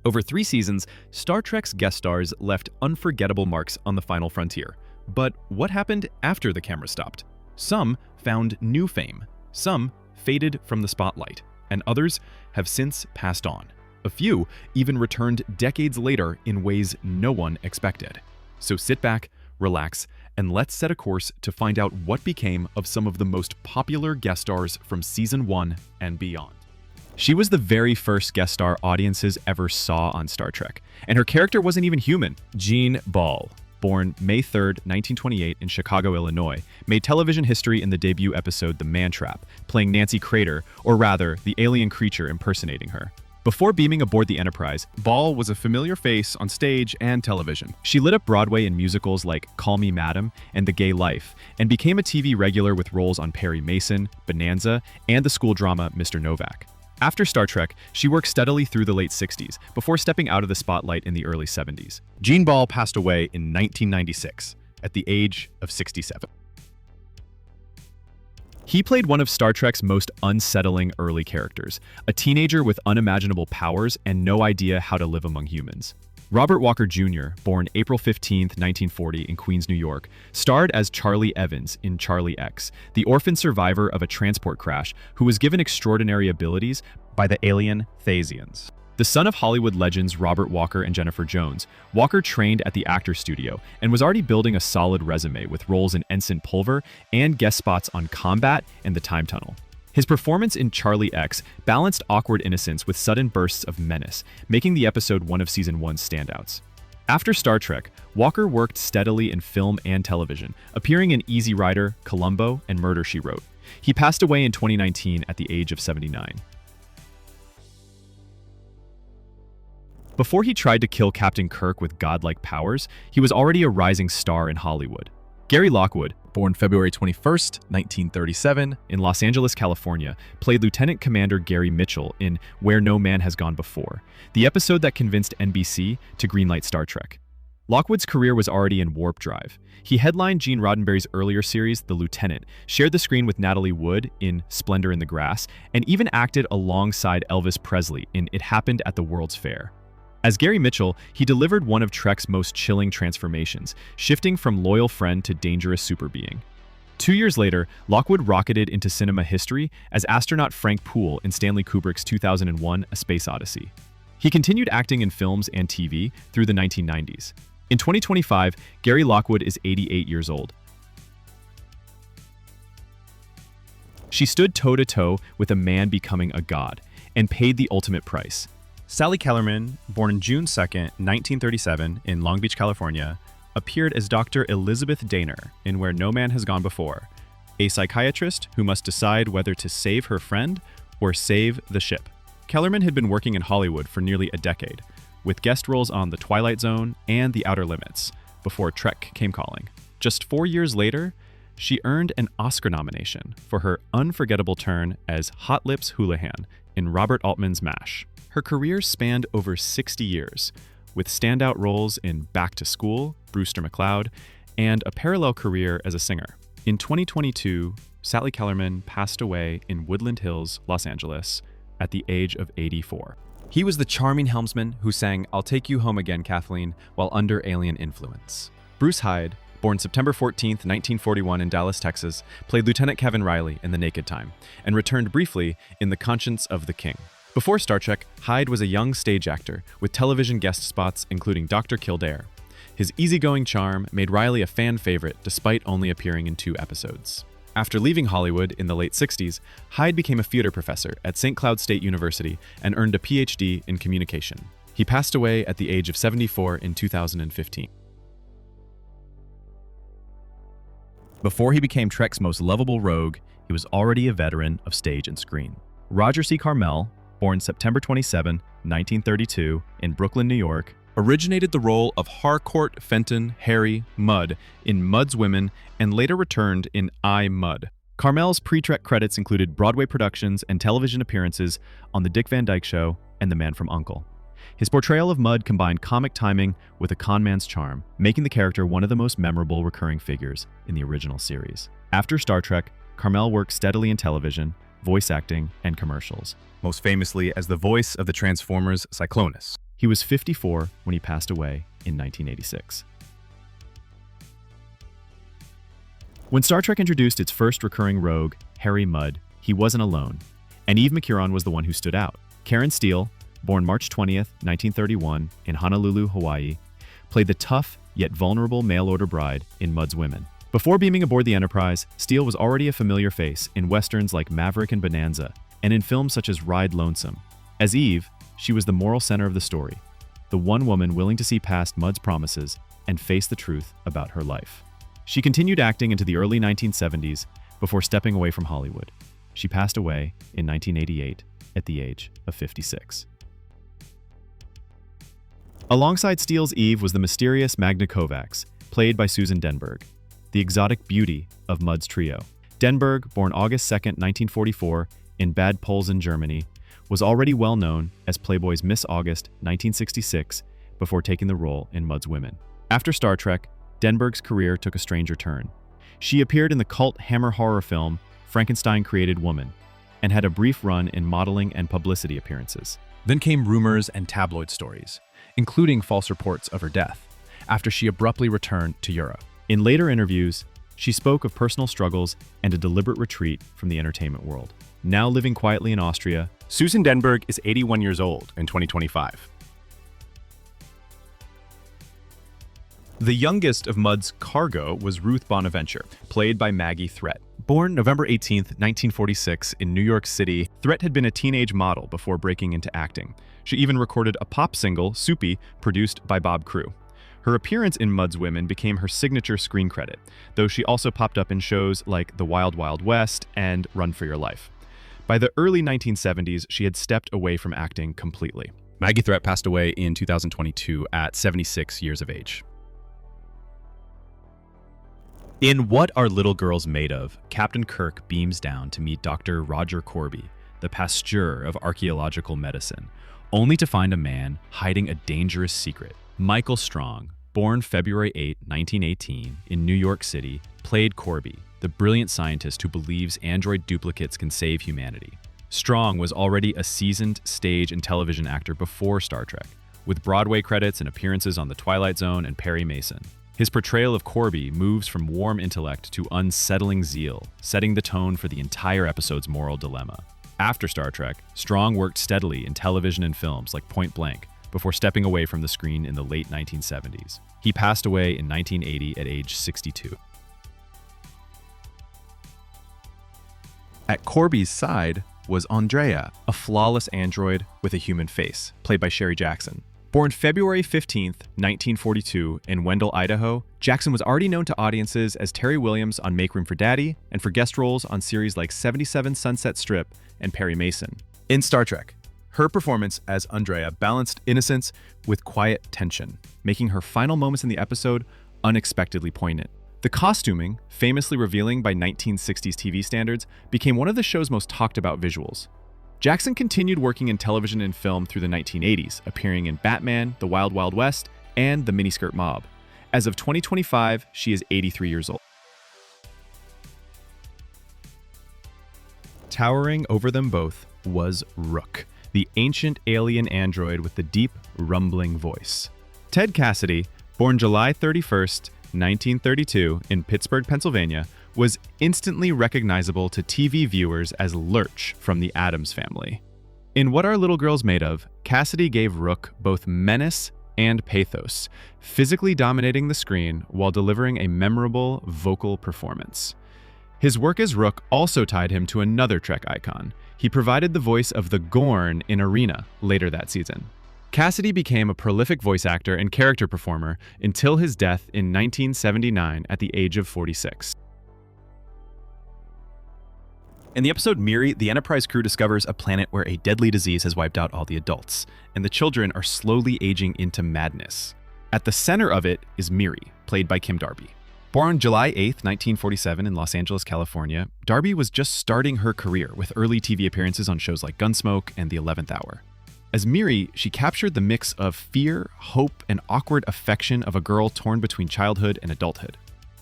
Over 3 seasons, Star Trek's guest stars left unforgettable marks on the final frontier. But what happened after the camera stopped? Some found new fame, some faded from the spotlight, and others have since passed on. A few even returned decades later in ways no one expected. So sit back, relax, and let's set a course to find out what became of some of the most popular guest stars from Season 1 and beyond. She was the very first guest star audiences ever saw on Star Trek, and her character wasn't even human. Jean Ball, born May 3rd, 1928 in Chicago, Illinois, made television history in the debut episode The Man Trap, playing Nancy Crater, or rather, the alien creature impersonating her. Before beaming aboard the Enterprise, Ball was a familiar face on stage and television. She lit up Broadway in musicals like Call Me Madam and The Gay Life, and became a TV regular with roles on Perry Mason, Bonanza, and the school drama Mr. Novak. After Star Trek, she worked steadily through the late 60s, before stepping out of the spotlight in the early 70s. Jean Ball passed away in 1996, at the age of 67. He played one of Star Trek's most unsettling early characters, a teenager with unimaginable powers and no idea how to live among humans. Robert Walker Jr., born April 15, 1940 in Queens, New York, starred as Charlie Evans in Charlie X, the orphan survivor of a transport crash who was given extraordinary abilities by the alien Thasians. The son of Hollywood legends Robert Walker and Jennifer Jones, Walker trained at the Actors Studio and was already building a solid resume with roles in Ensign Pulver and guest spots on Combat and The Time Tunnel. His performance in Charlie X balanced awkward innocence with sudden bursts of menace, making the episode one of Season 1's standouts. After Star Trek, Walker worked steadily in film and television, appearing in Easy Rider, Columbo, and Murder, She Wrote. He passed away in 2019 at the age of 79. Before he tried to kill Captain Kirk with godlike powers, he was already a rising star in Hollywood. Gary Lockwood, born February 21st, 1937, in Los Angeles, California, played Lieutenant Commander Gary Mitchell in Where No Man Has Gone Before, the episode that convinced NBC to greenlight Star Trek. Lockwood's career was already in warp drive. He headlined Gene Roddenberry's earlier series, The Lieutenant, shared the screen with Natalie Wood in Splendor in the Grass, and even acted alongside Elvis Presley in It Happened at the World's Fair. As Gary Mitchell, he delivered one of Trek's most chilling transformations, shifting from loyal friend to dangerous superbeing. 2 years later, Lockwood rocketed into cinema history as astronaut Frank Poole in Stanley Kubrick's 2001 A Space Odyssey. He continued acting in films and TV through the 1990s. In 2025, Gary Lockwood is 88 years old. She stood toe-to-toe with a man becoming a god, and paid the ultimate price. Sally Kellerman, born June 2, 1937, in Long Beach, California, appeared as Dr. Elizabeth Daner in Where No Man Has Gone Before, a psychiatrist who must decide whether to save her friend or save the ship. Kellerman had been working in Hollywood for nearly a decade, with guest roles on The Twilight Zone and The Outer Limits, before Trek came calling. Just 4 years later, she earned an Oscar nomination for her unforgettable turn as Hot Lips Houlihan in Robert Altman's MASH. Her career spanned over 60 years, with standout roles in Back to School, Brewster McCloud, and a parallel career as a singer. In 2022, Sally Kellerman passed away in Woodland Hills, Los Angeles, at the age of 84. He was the charming helmsman who sang I'll Take You Home Again, Kathleen, while under alien influence. Bruce Hyde, born September 14, 1941 in Dallas, Texas, played Lieutenant Kevin Riley in The Naked Time, and returned briefly in The Conscience of the King. Before Star Trek, Hyde was a young stage actor with television guest spots including Dr. Kildare. His easygoing charm made Riley a fan favorite despite only appearing in 2 episodes. After leaving Hollywood in the late 60s, Hyde became a theater professor at St. Cloud State University and earned a PhD in communication. He passed away at the age of 74 in 2015. Before he became Trek's most lovable rogue, he was already a veteran of stage and screen. Roger C. Carmel, born September 27, 1932, in Brooklyn, New York, originated the role of Harcourt Fenton Harry Mudd in Mudd's Women and later returned in I, Mudd. Carmel's pre-Trek credits included Broadway productions and television appearances on The Dick Van Dyke Show and The Man from U.N.C.L.E. His portrayal of Mudd combined comic timing with a con man's charm, making the character one of the most memorable recurring figures in the original series. After Star Trek, Carmel worked steadily in television, voice acting, and commercials, most famously as the voice of the Transformers Cyclonus. He was 54 when he passed away in 1986. When Star Trek introduced its first recurring rogue, Harry Mudd, he wasn't alone, and Eve McCurron was the one who stood out. Karen Steele, born March 20th, 1931, in Honolulu, Hawaii, played the tough yet vulnerable mail-order bride in Mudd's Women. Before beaming aboard the Enterprise, Steele was already a familiar face in westerns like Maverick and Bonanza, and in films such as Ride Lonesome. As Eve, she was the moral center of the story, the one woman willing to see past Mudd's promises and face the truth about her life. She continued acting into the early 1970s before stepping away from Hollywood. She passed away in 1988 at the age of 56. Alongside Steele's Eve was the mysterious Magna Kovacs, played by Susan Denberg, the exotic beauty of Mudd's trio. Denberg, born August 2, 1944, in Bad Polsen, Germany, was already well known as Playboy's Miss August 1966 before taking the role in Mudd's Women. After Star Trek, Denberg's career took a stranger turn. She appeared in the cult Hammer horror film Frankenstein Created Woman and had a brief run in modeling and publicity appearances. Then came rumors and tabloid stories, including false reports of her death, after she abruptly returned to Europe. In later interviews, she spoke of personal struggles and a deliberate retreat from the entertainment world. Now living quietly in Austria, Susan Denberg is 81 years old in 2025. The youngest of Mudd's cargo was Ruth Bonaventure, played by Maggie Threat. Born November 18, 1946, in New York City, Threat had been a teenage model before breaking into acting. She even recorded a pop single, Soupy, produced by Bob Crew. Her appearance in Mudd's Women became her signature screen credit, though she also popped up in shows like The Wild Wild West and Run for Your Life. By the early 1970s, she had stepped away from acting completely. Maggie Threat passed away in 2022 at 76 years of age. In What Are Little Girls Made Of, Captain Kirk beams down to meet Dr. Roger Corby, the pasteur of archaeological medicine, only to find a man hiding a dangerous secret. Michael Strong, born February 8, 1918, in New York City, played Corby, the brilliant scientist who believes android duplicates can save humanity. Strong was already a seasoned stage and television actor before Star Trek, with Broadway credits and appearances on The Twilight Zone and Perry Mason. His portrayal of Corby moves from warm intellect to unsettling zeal, setting the tone for the entire episode's moral dilemma. After Star Trek, Strong worked steadily in television and films like Point Blank, before stepping away from the screen in the late 1970s. He passed away in 1980 at age 62. At Corby's side was Andrea, a flawless android with a human face, played by Sherry Jackson. Born February 15, 1942, in Wendell, Idaho, Jackson was already known to audiences as Terry Williams on Make Room for Daddy and for guest roles on series like 77 Sunset Strip and Perry Mason. In Star Trek, her performance as Andrea balanced innocence with quiet tension, making her final moments in the episode unexpectedly poignant. The costuming, famously revealing by 1960s TV standards, became one of the show's most talked about visuals. Jackson continued working in television and film through the 1980s, appearing in Batman, The Wild Wild West, and The Miniskirt Mob. As of 2025, she is 83 years old. Towering over them both was Rook, the ancient alien android with the deep, rumbling voice. Ted Cassidy, born July 31st, 1932, in Pittsburgh, Pennsylvania, was instantly recognizable to TV viewers as Lurch from the Addams Family. In What Are Little Girls Made Of, Cassidy gave Rook both menace and pathos, physically dominating the screen while delivering a memorable vocal performance. His work as Rook also tied him to another Trek icon. He provided the voice of the Gorn in Arena later that season. Cassidy became a prolific voice actor and character performer until his death in 1979 at the age of 46. In the episode Miri, the Enterprise crew discovers a planet where a deadly disease has wiped out all the adults, and the children are slowly aging into madness. At the center of it is Miri, played by Kim Darby. Born July 8, 1947 in Los Angeles, California, Darby was just starting her career with early TV appearances on shows like Gunsmoke and The 11th Hour. As Miri, she captured the mix of fear, hope, and awkward affection of a girl torn between childhood and adulthood,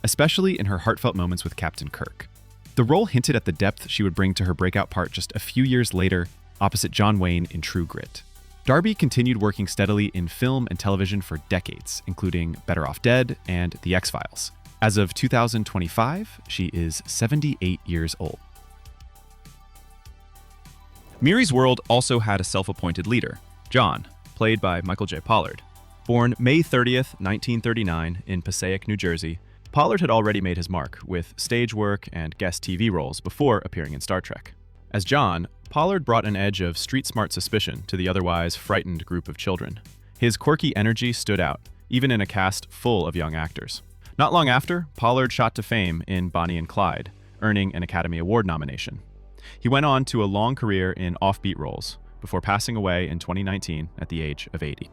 especially in her heartfelt moments with Captain Kirk. The role hinted at the depth she would bring to her breakout part just a few years later, opposite John Wayne in True Grit. Darby continued working steadily in film and television for decades, including Better Off Dead and The X-Files. As of 2025, she is 78 years old. Miri's world also had a self-appointed leader, John, played by Michael J. Pollard. Born May 30th, 1939 in Passaic, New Jersey, Pollard had already made his mark with stage work and guest TV roles before appearing in Star Trek. As John, Pollard brought an edge of street-smart suspicion to the otherwise frightened group of children. His quirky energy stood out, even in a cast full of young actors. Not long after, Pollard shot to fame in Bonnie and Clyde, earning an Academy Award nomination. He went on to a long career in offbeat roles, before passing away in 2019 at the age of 80.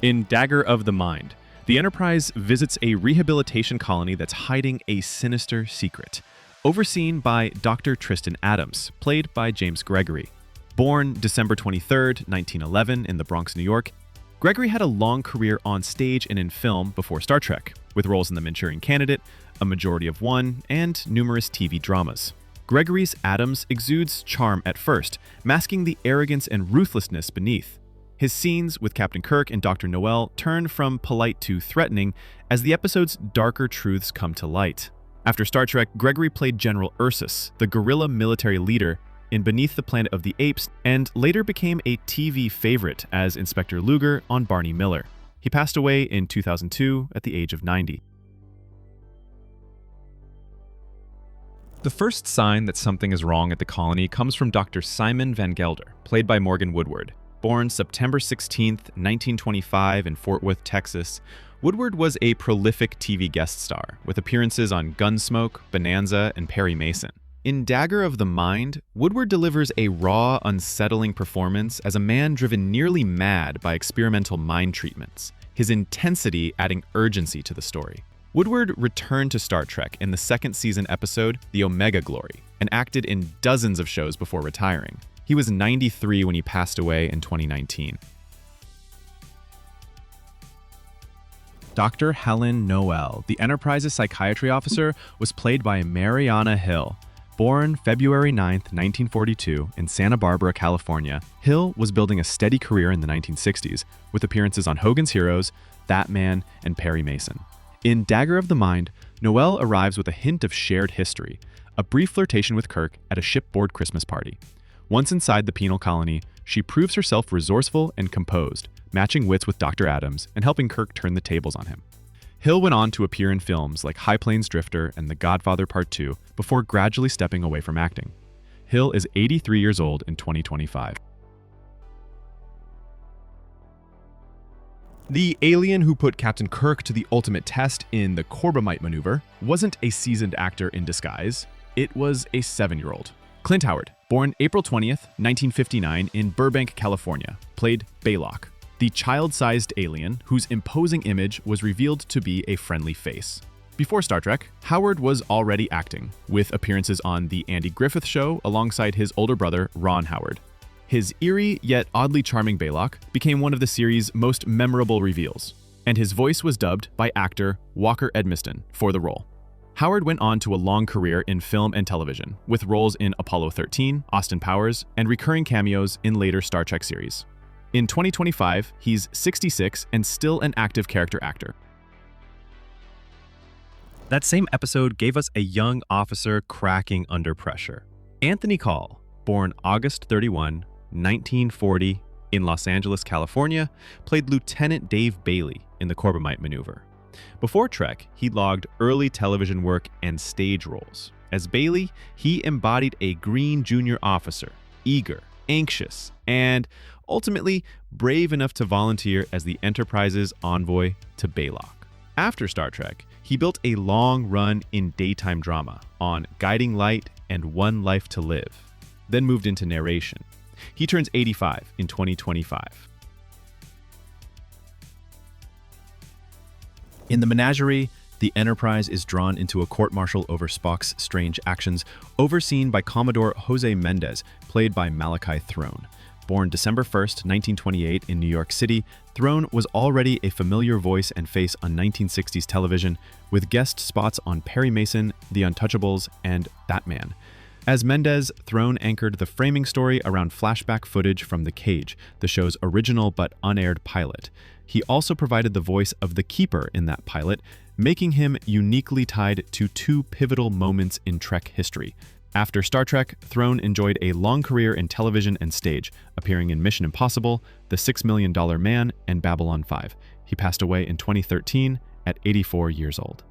In Dagger of the Mind, the Enterprise visits a rehabilitation colony that's hiding a sinister secret, overseen by Dr. Tristan Adams, played by James Gregory. Born December 23, 1911 in the Bronx, New York, Gregory had a long career on stage and in film before Star Trek, with roles in The Manchurian Candidate, A Majority of One, and numerous TV dramas. Gregory's Adams exudes charm at first, masking the arrogance and ruthlessness beneath. His scenes with Captain Kirk and Dr. Noel turn from polite to threatening as the episode's darker truths come to light. After Star Trek, Gregory played General Ursus, the guerrilla military leader in Beneath the Planet of the Apes, and later became a TV favorite as Inspector Luger on Barney Miller. He passed away in 2002 at the age of 90. The first sign that something is wrong at the colony comes from Dr. Simon Van Gelder, played by Morgan Woodward. Born September 16, 1925 in Fort Worth, Texas, Woodward was a prolific TV guest star, with appearances on Gunsmoke, Bonanza, and Perry Mason. In Dagger of the Mind, Woodward delivers a raw, unsettling performance as a man driven nearly mad by experimental mind treatments, his intensity adding urgency to the story. Woodward returned to Star Trek in the second season episode, The Omega Glory, and acted in dozens of shows before retiring. He was 93 when he passed away in 2019. Dr. Helen Noel, the Enterprise's psychiatry officer, was played by Mariana Hill. Born February 9, 1942, in Santa Barbara, California, Hill was building a steady career in the 1960s, with appearances on Hogan's Heroes, That Man, and Perry Mason. In Dagger of the Mind, Noel arrives with a hint of shared history, a brief flirtation with Kirk at a shipboard Christmas party. Once inside the penal colony, she proves herself resourceful and composed, matching wits with Dr. Adams and helping Kirk turn the tables on him. Hill went on to appear in films like High Plains Drifter and The Godfather Part 2 before gradually stepping away from acting. Hill is 83 years old in 2025. The alien who put Captain Kirk to the ultimate test in the Corbomite maneuver wasn't a seasoned actor in disguise. It was a 7-year-old. Clint Howard, born April 20th, 1959 in Burbank, California, played Baylock, the child-sized alien whose imposing image was revealed to be a friendly face. Before Star Trek, Howard was already acting, with appearances on The Andy Griffith Show alongside his older brother, Ron Howard. His eerie yet oddly charming Baylock became one of the series' most memorable reveals, and his voice was dubbed by actor Walker Edmiston for the role. Howard went on to a long career in film and television, with roles in Apollo 13, Austin Powers, and recurring cameos in later Star Trek series. In 2025, he's 66 and still an active character actor. That same episode gave us a young officer cracking under pressure. Anthony Call, born August 31, 1940, in Los Angeles, California, played Lieutenant Dave Bailey in the Corbomite maneuver. Before Trek, he logged early television work and stage roles. As Bailey, he embodied a green junior officer, eager, anxious, and ultimately brave enough to volunteer as the Enterprise's envoy to Baylock. After Star Trek, he built a long run in daytime drama on Guiding Light and One Life to Live, then moved into narration. He turns 85 in 2025. In the Menagerie, the Enterprise is drawn into a court-martial over Spock's strange actions, overseen by Commodore Jose Mendez, played by Malachi Throne. Born December 1st, 1928 in New York City, Throne was already a familiar voice and face on 1960s television, with guest spots on Perry Mason, The Untouchables, and Batman. As Mendez, Throne anchored the framing story around flashback footage from The Cage, the show's original but unaired pilot. He also provided the voice of the Keeper in that pilot, making him uniquely tied to two pivotal moments in Trek history. After Star Trek, Throne enjoyed a long career in television and stage, appearing in Mission Impossible, The $6 Million Man, and Babylon 5. He passed away in 2013 at 84 years old.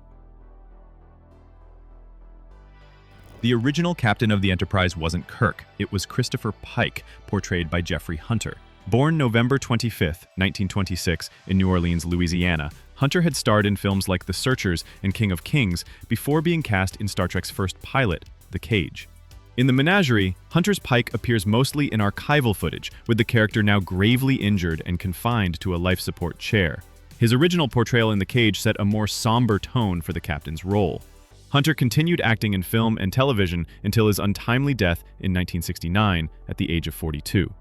The original captain of the Enterprise wasn't Kirk, it was Christopher Pike, portrayed by Jeffrey Hunter. Born November 25, 1926, in New Orleans, Louisiana, Hunter had starred in films like The Searchers and King of Kings before being cast in Star Trek's first pilot, The Cage. In The Menagerie, Hunter's Pike appears mostly in archival footage, with the character now gravely injured and confined to a life support chair. His original portrayal in The Cage set a more somber tone for the captain's role. Hunter continued acting in film and television until his untimely death in 1969 at the age of 42.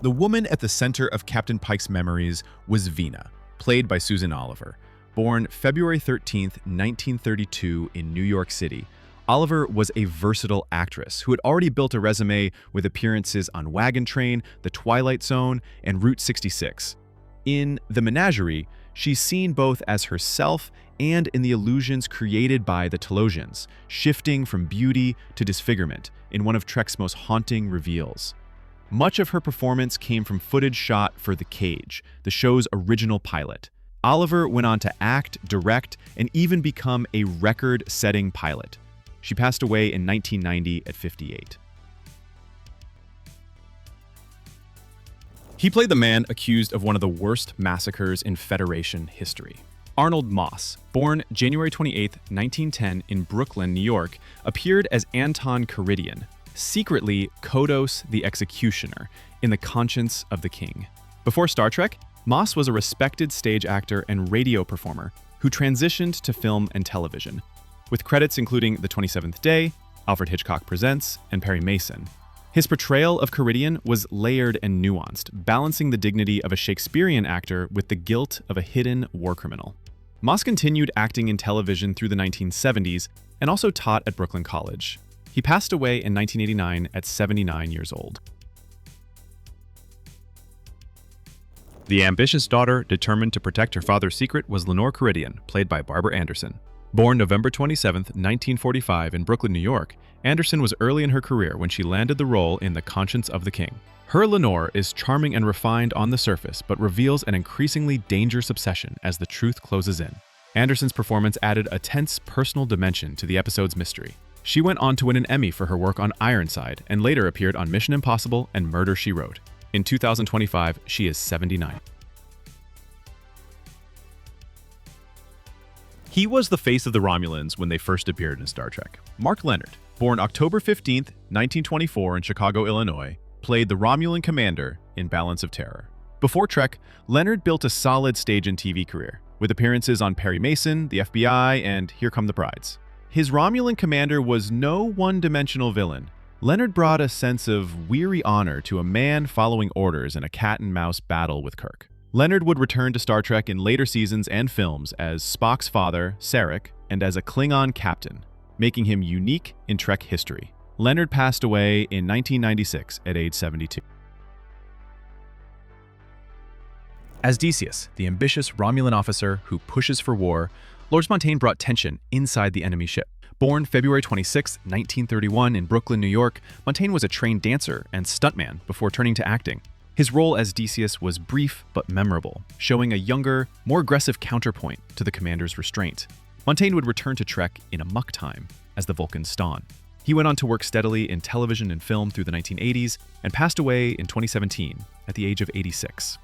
The woman at the center of Captain Pike's memories was Vina, played by Susan Oliver. Born February 13, 1932 in New York City, Oliver was a versatile actress who had already built a resume with appearances on Wagon Train, The Twilight Zone, and Route 66. In The Menagerie, she's seen both as herself and in the illusions created by the Telosians, shifting from beauty to disfigurement in one of Trek's most haunting reveals. Much of her performance came from footage shot for The Cage, the show's original pilot. Oliver went on to act, direct, and even become a record-setting pilot. She passed away in 1990 at 58. He played the man accused of one of the worst massacres in Federation history. Arnold Moss, born January 28, 1910 in Brooklyn, New York, appeared as Anton Caridian, secretly Kodos the Executioner, in The Conscience of the King. Before Star Trek, Moss was a respected stage actor and radio performer who transitioned to film and television, with credits including The 27th Day, Alfred Hitchcock Presents, and Perry Mason. His portrayal of Caridian was layered and nuanced, balancing the dignity of a Shakespearean actor with the guilt of a hidden war criminal. Moss continued acting in television through the 1970s and also taught at Brooklyn College. He passed away in 1989 at 79 years old. The ambitious daughter determined to protect her father's secret was Lenore Caridian, played by Barbara Anderson. Born November 27, 1945 in Brooklyn, New York, Anderson was early in her career when she landed the role in The Conscience of the King. Her Lenore is charming and refined on the surface, but reveals an increasingly dangerous obsession as the truth closes in. Anderson's performance added a tense personal dimension to the episode's mystery. She went on to win an Emmy for her work on Ironside and later appeared on Mission Impossible and Murder, She Wrote. In 2025, she is 79. He was the face of the Romulans when they first appeared in Star Trek. Mark Leonard, born October 15, 1924 in Chicago, Illinois, played the Romulan commander in Balance of Terror. Before Trek, Leonard built a solid stage and TV career, with appearances on Perry Mason, the FBI, and Here Come the Brides. His Romulan commander was no one-dimensional villain. Leonard brought a sense of weary honor to a man following orders in a cat-and-mouse battle with Kirk. Leonard would return to Star Trek in later seasons and films as Spock's father, Sarek, and as a Klingon captain, making him unique in Trek history. Leonard passed away in 1996 at age 72. As Decius, the ambitious Romulan officer who pushes for war, Lord Montaigne brought tension inside the enemy ship. Born February 26, 1931 in Brooklyn, New York, Montaigne was a trained dancer and stuntman before turning to acting. His role as Decius was brief but memorable, showing a younger, more aggressive counterpoint to the commander's restraint. Montaigne would return to Trek in Amok Time as the Vulcan Stonn. He went on to work steadily in television and film through the 1980s and passed away in 2017 at the age of 86.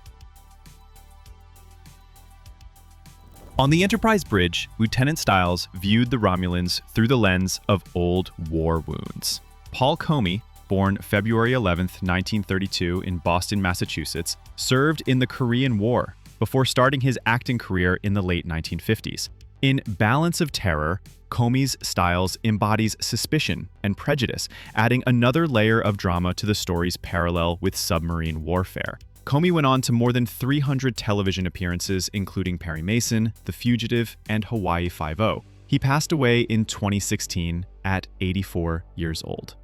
On the Enterprise bridge, Lieutenant Stiles viewed the Romulans through the lens of old war wounds. Paul Comey, born February 11, 1932 in Boston, Massachusetts, served in the Korean War before starting his acting career in the late 1950s. In Balance of Terror, Comey's Stiles embodies suspicion and prejudice, adding another layer of drama to the story's parallel with submarine warfare. Comey went on to more than 300 television appearances, including Perry Mason, The Fugitive, and Hawaii Five-0. He passed away in 2016 at 84 years old.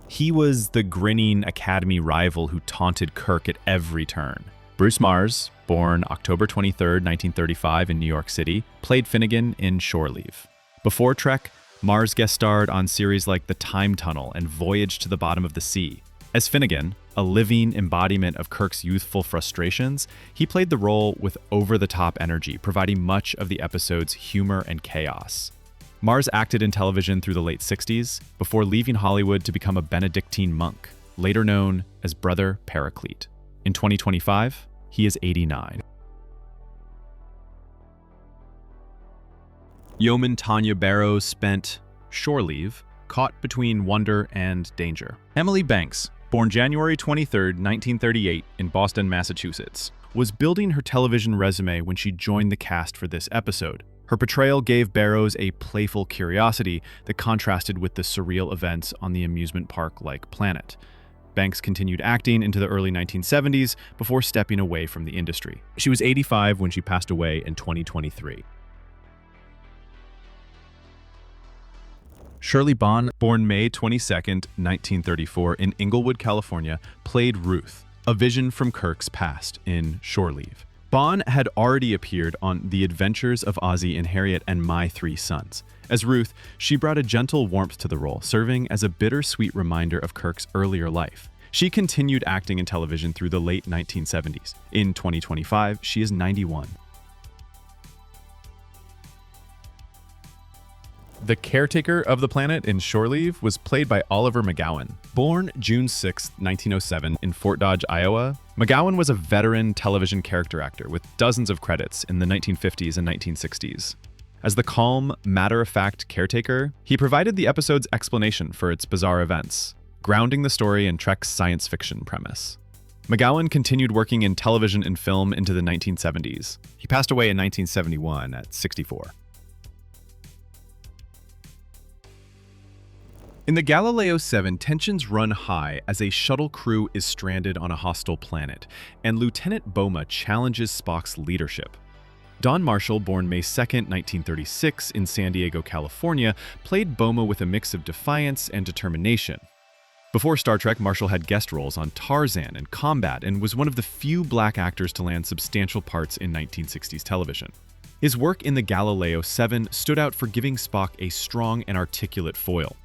He was the grinning Academy rival who taunted Kirk at every turn. Bruce Mars, born October 23, 1935 in New York City, played Finnegan in Shore Leave. Before Trek, Mars guest starred on series like The Time Tunnel and Voyage to the Bottom of the Sea. As Finnegan, a living embodiment of Kirk's youthful frustrations, he played the role with over-the-top energy, providing much of the episode's humor and chaos. Mars acted in television through the late 60s, before leaving Hollywood to become a Benedictine monk, later known as Brother Paraclete. In 2025, he is 89. Yeoman Tanya Barrows spent shore leave, caught between wonder and danger. Emily Banks, born January 23, 1938 in Boston, Massachusetts, was building her television resume when she joined the cast for this episode. Her portrayal gave Barrows a playful curiosity that contrasted with the surreal events on the amusement park-like planet. Banks continued acting into the early 1970s before stepping away from the industry. She was 85 when she passed away in 2023. Shirley Bond, born May 22, 1934 in Inglewood, California, played Ruth, a vision from Kirk's past in Shore Leave. Bond had already appeared on The Adventures of Ozzie and Harriet and My Three Sons. As Ruth, she brought a gentle warmth to the role, serving as a bittersweet reminder of Kirk's earlier life. She continued acting in television through the late 1970s. In 2025, she is 91. The caretaker of the planet in Shore Leave was played by Oliver McGowan. Born June 6, 1907 in Fort Dodge, Iowa, McGowan was a veteran television character actor with dozens of credits in the 1950s and 1960s. As the calm, matter-of-fact caretaker, he provided the episode's explanation for its bizarre events, grounding the story in Trek's science fiction premise. McGowan continued working in television and film into the 1970s. He passed away in 1971 at 64. In the Galileo 7, tensions run high as a shuttle crew is stranded on a hostile planet, and Lieutenant Boma challenges Spock's leadership. Don Marshall, born May 2, 1936 in San Diego, California, played Boma with a mix of defiance and determination. Before Star Trek, Marshall had guest roles on Tarzan and Combat and was one of the few black actors to land substantial parts in 1960s television. His work in the Galileo 7 stood out for giving Spock a strong and articulate foil.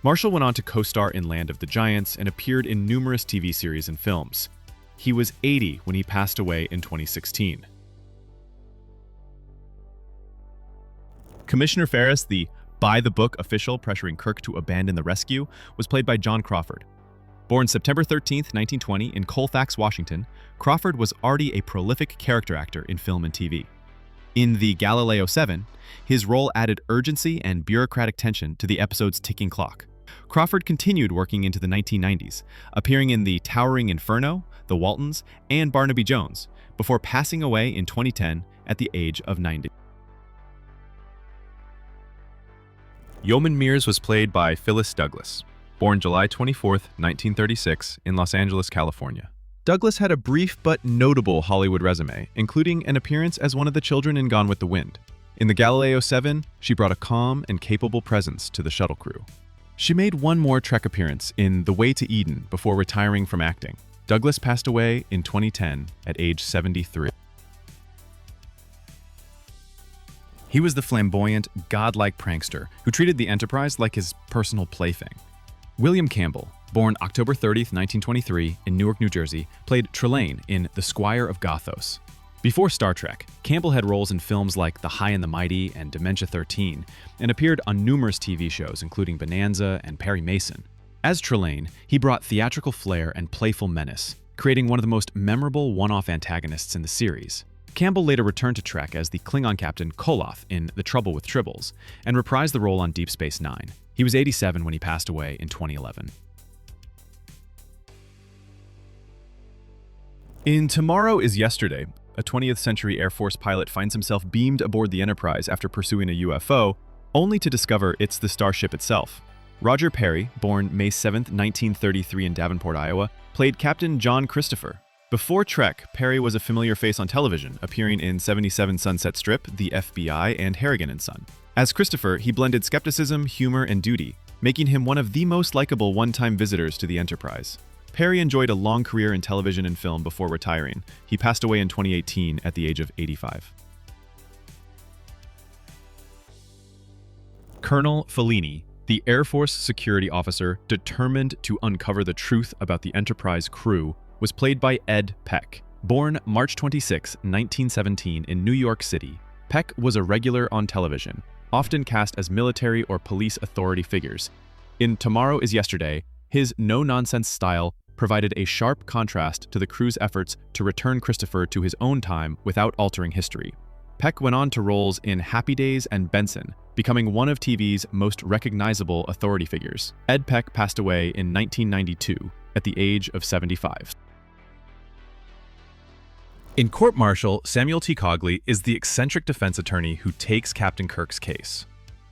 Marshall went on to co-star in Land of the Giants and appeared in numerous TV series and films. He was 80 when he passed away in 2016. Commissioner Ferris, the by-the-book official pressuring Kirk to abandon the rescue, was played by John Crawford. Born September 13, 1920 in Colfax, Washington, Crawford was already a prolific character actor in film and TV. In the Galileo 7, his role added urgency and bureaucratic tension to the episode's ticking clock. Crawford continued working into the 1990s, appearing in The Towering Inferno, The Waltons, and Barnaby Jones, before passing away in 2010 at the age of 90. Yeoman Mears was played by Phyllis Douglas, born July 24, 1936 in Los Angeles, California. Douglas had a brief but notable Hollywood resume, including an appearance as one of the children in Gone with the Wind. In the Galileo 7, she brought a calm and capable presence to the shuttle crew. She made one more Trek appearance in The Way to Eden before retiring from acting. Douglas passed away in 2010 at age 73. He was the flamboyant, godlike prankster who treated the Enterprise like his personal plaything. William Campbell, born October 30, 1923 in Newark, New Jersey, played Trelane in The Squire of Gothos. Before Star Trek, Campbell had roles in films like The High and the Mighty and Dementia 13, and appeared on numerous TV shows including Bonanza and Perry Mason. As Trelane, he brought theatrical flair and playful menace, creating one of the most memorable one-off antagonists in the series. Campbell later returned to Trek as the Klingon captain Koloth in The Trouble with Tribbles, and reprised the role on Deep Space Nine. He was 87 when he passed away in 2011. In Tomorrow is Yesterday, a 20th century Air Force pilot finds himself beamed aboard the Enterprise after pursuing a UFO, only to discover it's the starship itself. Roger Perry, born May 7, 1933 in Davenport, Iowa, played Captain John Christopher. Before Trek, Perry was a familiar face on television, appearing in 77 Sunset Strip, The FBI, and Harrigan and Son. As Christopher, he blended skepticism, humor, and duty, making him one of the most likable one-time visitors to the Enterprise. Perry enjoyed a long career in television and film before retiring. He passed away in 2018 at the age of 85. Colonel Fellini, the Air Force security officer determined to uncover the truth about the Enterprise crew, was played by Ed Peck. Born March 26, 1917 in New York City, Peck was a regular on television, often cast as military or police authority figures. In Tomorrow is Yesterday, his no-nonsense style provided a sharp contrast to the crew's efforts to return Christopher to his own time without altering history. Peck went on to roles in Happy Days and Benson, becoming one of TV's most recognizable authority figures. Ed Peck passed away in 1992 at the age of 75. In Court Martial, Samuel T. Cogley is the eccentric defense attorney who takes Captain Kirk's case.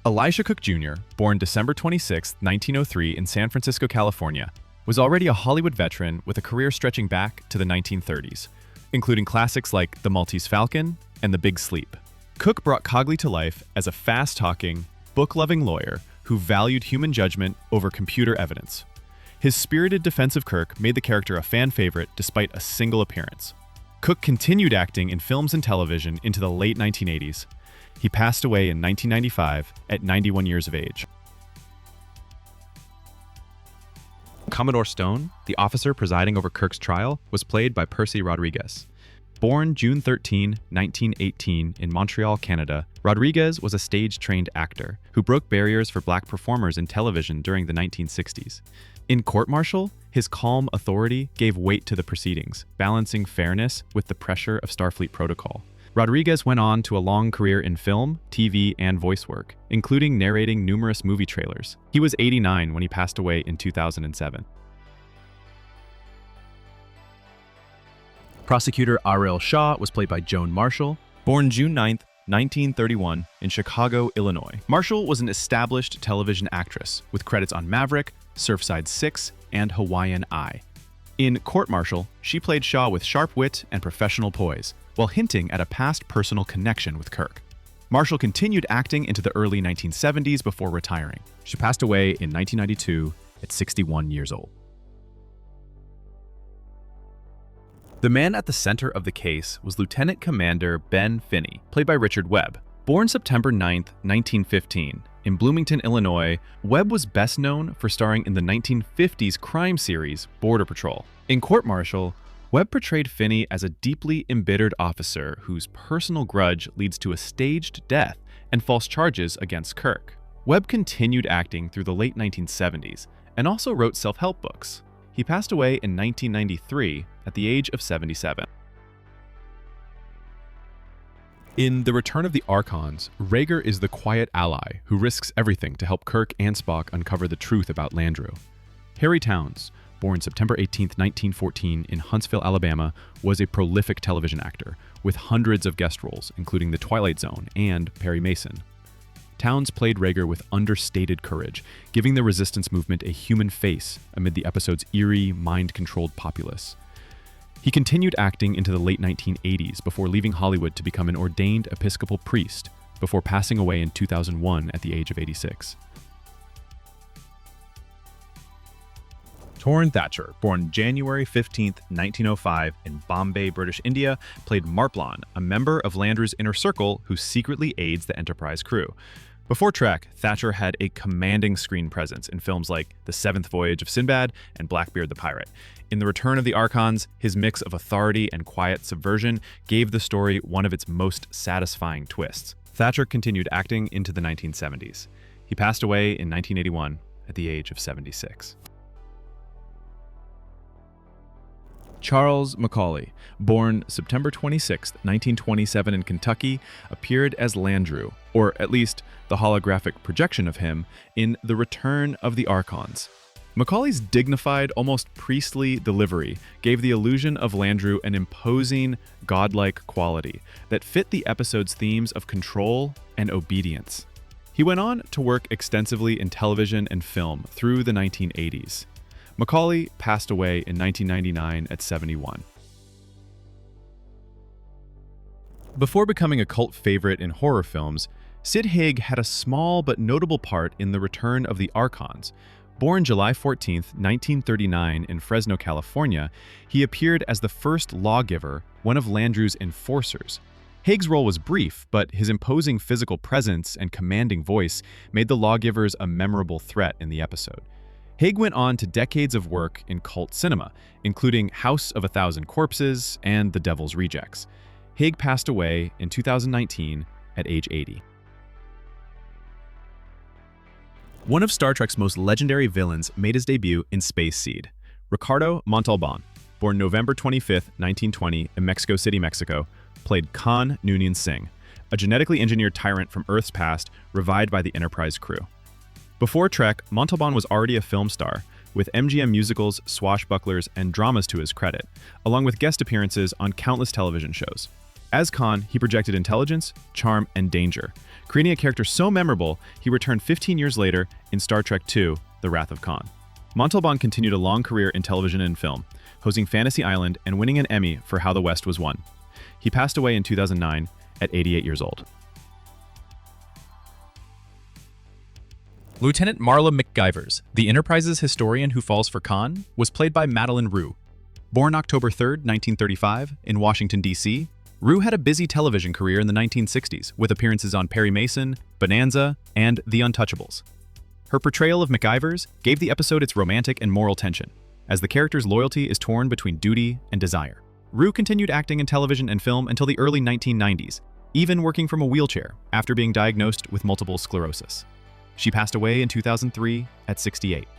Elisha Cook Jr., born December 26, 1903 in San Francisco, California, was already a Hollywood veteran with a career stretching back to the 1930s, including classics like The Maltese Falcon and The Big Sleep. Cook brought Cogley to life as a fast-talking, book-loving lawyer who valued human judgment over computer evidence. His spirited defense of Kirk made the character a fan favorite despite a single appearance. Cook continued acting in films and television into the late 1980s. He passed away in 1995 at 91 years of age. Commodore Stone, the officer presiding over Kirk's trial, was played by Percy Rodriguez. Born June 13, 1918 in Montreal, Canada, Rodriguez was a stage-trained actor who broke barriers for black performers in television during the 1960s. In Court Martial, his calm authority gave weight to the proceedings, balancing fairness with the pressure of Starfleet protocol. Rodriguez went on to a long career in film, TV, and voice work, including narrating numerous movie trailers. He was 89 when he passed away in 2007. Prosecutor Ariel Shaw was played by Joan Marshall. Born June 9, 1931, in Chicago, Illinois. Marshall was an established television actress with credits on Maverick, Surfside 6, and Hawaiian Eye. In Court Martial, she played Shaw with sharp wit and professional poise, while hinting at a past personal connection with Kirk. Marshall continued acting into the early 1970s before retiring. She passed away in 1992 at 61 years old. The man at the center of the case was Lieutenant Commander Ben Finney, played by Richard Webb. Born September 9, 1915, in Bloomington, Illinois, Webb was best known for starring in the 1950s crime series Border Patrol. In Court Martial, Webb portrayed Finney as a deeply embittered officer whose personal grudge leads to a staged death and false charges against Kirk. Webb continued acting through the late 1970s and also wrote self-help books. He passed away in 1993 at the age of 77. In The Return of the Archons, Rager is the quiet ally who risks everything to help Kirk and Spock uncover the truth about Landru. Harry Towns, born September 18, 1914 in Huntsville, Alabama, was a prolific television actor with hundreds of guest roles, including The Twilight Zone and Perry Mason. Towns played Rager with understated courage, giving the resistance movement a human face amid the episode's eerie, mind-controlled populace. He continued acting into the late 1980s before leaving Hollywood to become an ordained Episcopal priest, before passing away in 2001 at the age of 86. Torrin Thatcher, born January 15, 1905 in Bombay, British India, played Marplon, a member of Landru's inner circle who secretly aids the Enterprise crew. Before Trek, Thatcher had a commanding screen presence in films like The Seventh Voyage of Sinbad and Blackbeard the Pirate. In The Return of the Archons, his mix of authority and quiet subversion gave the story one of its most satisfying twists. Thatcher continued acting into the 1970s. He passed away in 1981 at the age of 76. Charles Macaulay, born September 26, 1927 in Kentucky, appeared as Landru, or at least the holographic projection of him, in The Return of the Archons. Macaulay's dignified, almost priestly delivery gave the illusion of Landru an imposing, godlike quality that fit the episode's themes of control and obedience. He went on to work extensively in television and film through the 1980s. Macaulay passed away in 1999 at 71. Before becoming a cult favorite in horror films, Sid Haig had a small but notable part in The Return of the Archons. Born July 14, 1939 in Fresno, California, he appeared as the first lawgiver, one of Landru's enforcers. Haig's role was brief, but his imposing physical presence and commanding voice made the lawgivers a memorable threat in the episode. Haig went on to decades of work in cult cinema, including House of a Thousand Corpses and The Devil's Rejects. Haig passed away in 2019 at age 80. One of Star Trek's most legendary villains made his debut in Space Seed. Ricardo Montalban, born November 25, 1920 in Mexico City, Mexico, played Khan Noonien Singh, a genetically engineered tyrant from Earth's past revived by the Enterprise crew. Before Trek, Montalban was already a film star, with MGM musicals, swashbucklers, and dramas to his credit, along with guest appearances on countless television shows. As Khan, he projected intelligence, charm, and danger, creating a character so memorable he returned 15 years later in Star Trek II: The Wrath of Khan. Montalban continued a long career in television and film, hosting Fantasy Island and winning an Emmy for How the West Was Won. He passed away in 2009 at 88 years old. Lieutenant Marla McGivers, the Enterprise's historian who falls for Khan, was played by Madeline Rue. Born October 3, 1935, in Washington, D.C., Rue had a busy television career in the 1960s, with appearances on Perry Mason, Bonanza, and The Untouchables. Her portrayal of McGivers gave the episode its romantic and moral tension, as the character's loyalty is torn between duty and desire. Rue continued acting in television and film until the early 1990s, even working from a wheelchair after being diagnosed with multiple sclerosis. She passed away in 2003 at 68.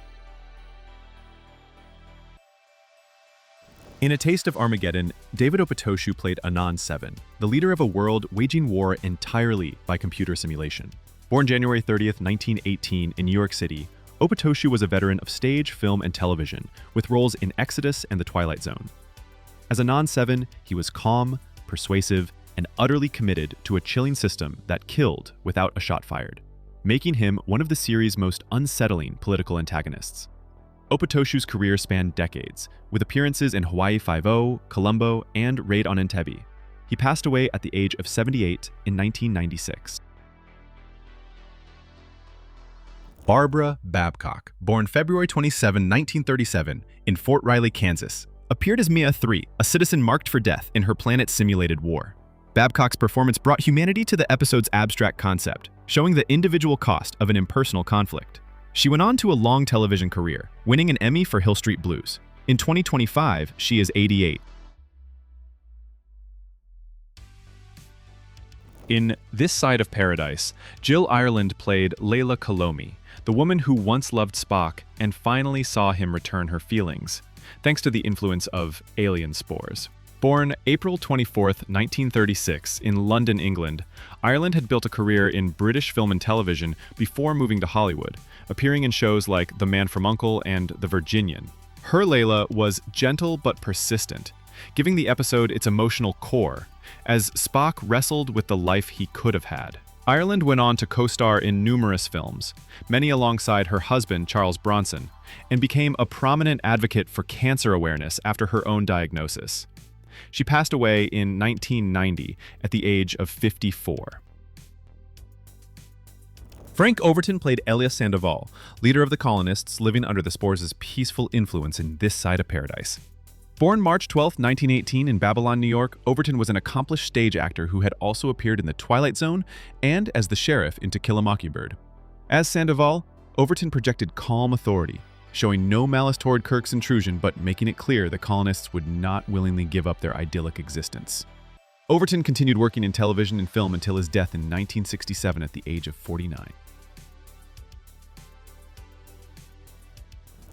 In A Taste of Armageddon, David Opatoshu played Anan 7, the leader of a world waging war entirely by computer simulation. Born January 30, 1918 in New York City, Opatoshu was a veteran of stage, film, and television, with roles in Exodus and The Twilight Zone. As Anan 7, he was calm, persuasive, and utterly committed to a chilling system that killed without a shot fired, making him one of the series' most unsettling political antagonists. Opatoshu's career spanned decades, with appearances in Hawaii Five-0, Columbo, and Raid on Entebbe. He passed away at the age of 78 in 1996. Barbara Babcock, born February 27, 1937, in Fort Riley, Kansas, appeared as Mia 3, a citizen marked for death in her planet-simulated war. Babcock's performance brought humanity to the episode's abstract concept, showing the individual cost of an impersonal conflict. She went on to a long television career, winning an Emmy for Hill Street Blues. In 2025, she is 88. In This Side of Paradise, Jill Ireland played Layla Kalomi, the woman who once loved Spock and finally saw him return her feelings, thanks to the influence of alien spores. Born April 24, 1936, in London, England, Ireland had built a career in British film and television before moving to Hollywood, appearing in shows like The Man from U.N.C.L.E. and The Virginian. Her Layla was gentle but persistent, giving the episode its emotional core, as Spock wrestled with the life he could have had. Ireland went on to co-star in numerous films, many alongside her husband, Charles Bronson, and became a prominent advocate for cancer awareness after her own diagnosis. She passed away in 1990 at the age of 54. Frank Overton played Elias Sandoval, leader of the colonists living under the spores' peaceful influence in This Side of Paradise. Born March 12, 1918 in Babylon, New York, Overton was an accomplished stage actor who had also appeared in The Twilight Zone and as the sheriff in To Kill a Mockingbird. As Sandoval, Overton projected calm authority, showing no malice toward Kirk's intrusion but making it clear the colonists would not willingly give up their idyllic existence. Overton continued working in television and film until his death in 1967 at the age of 49.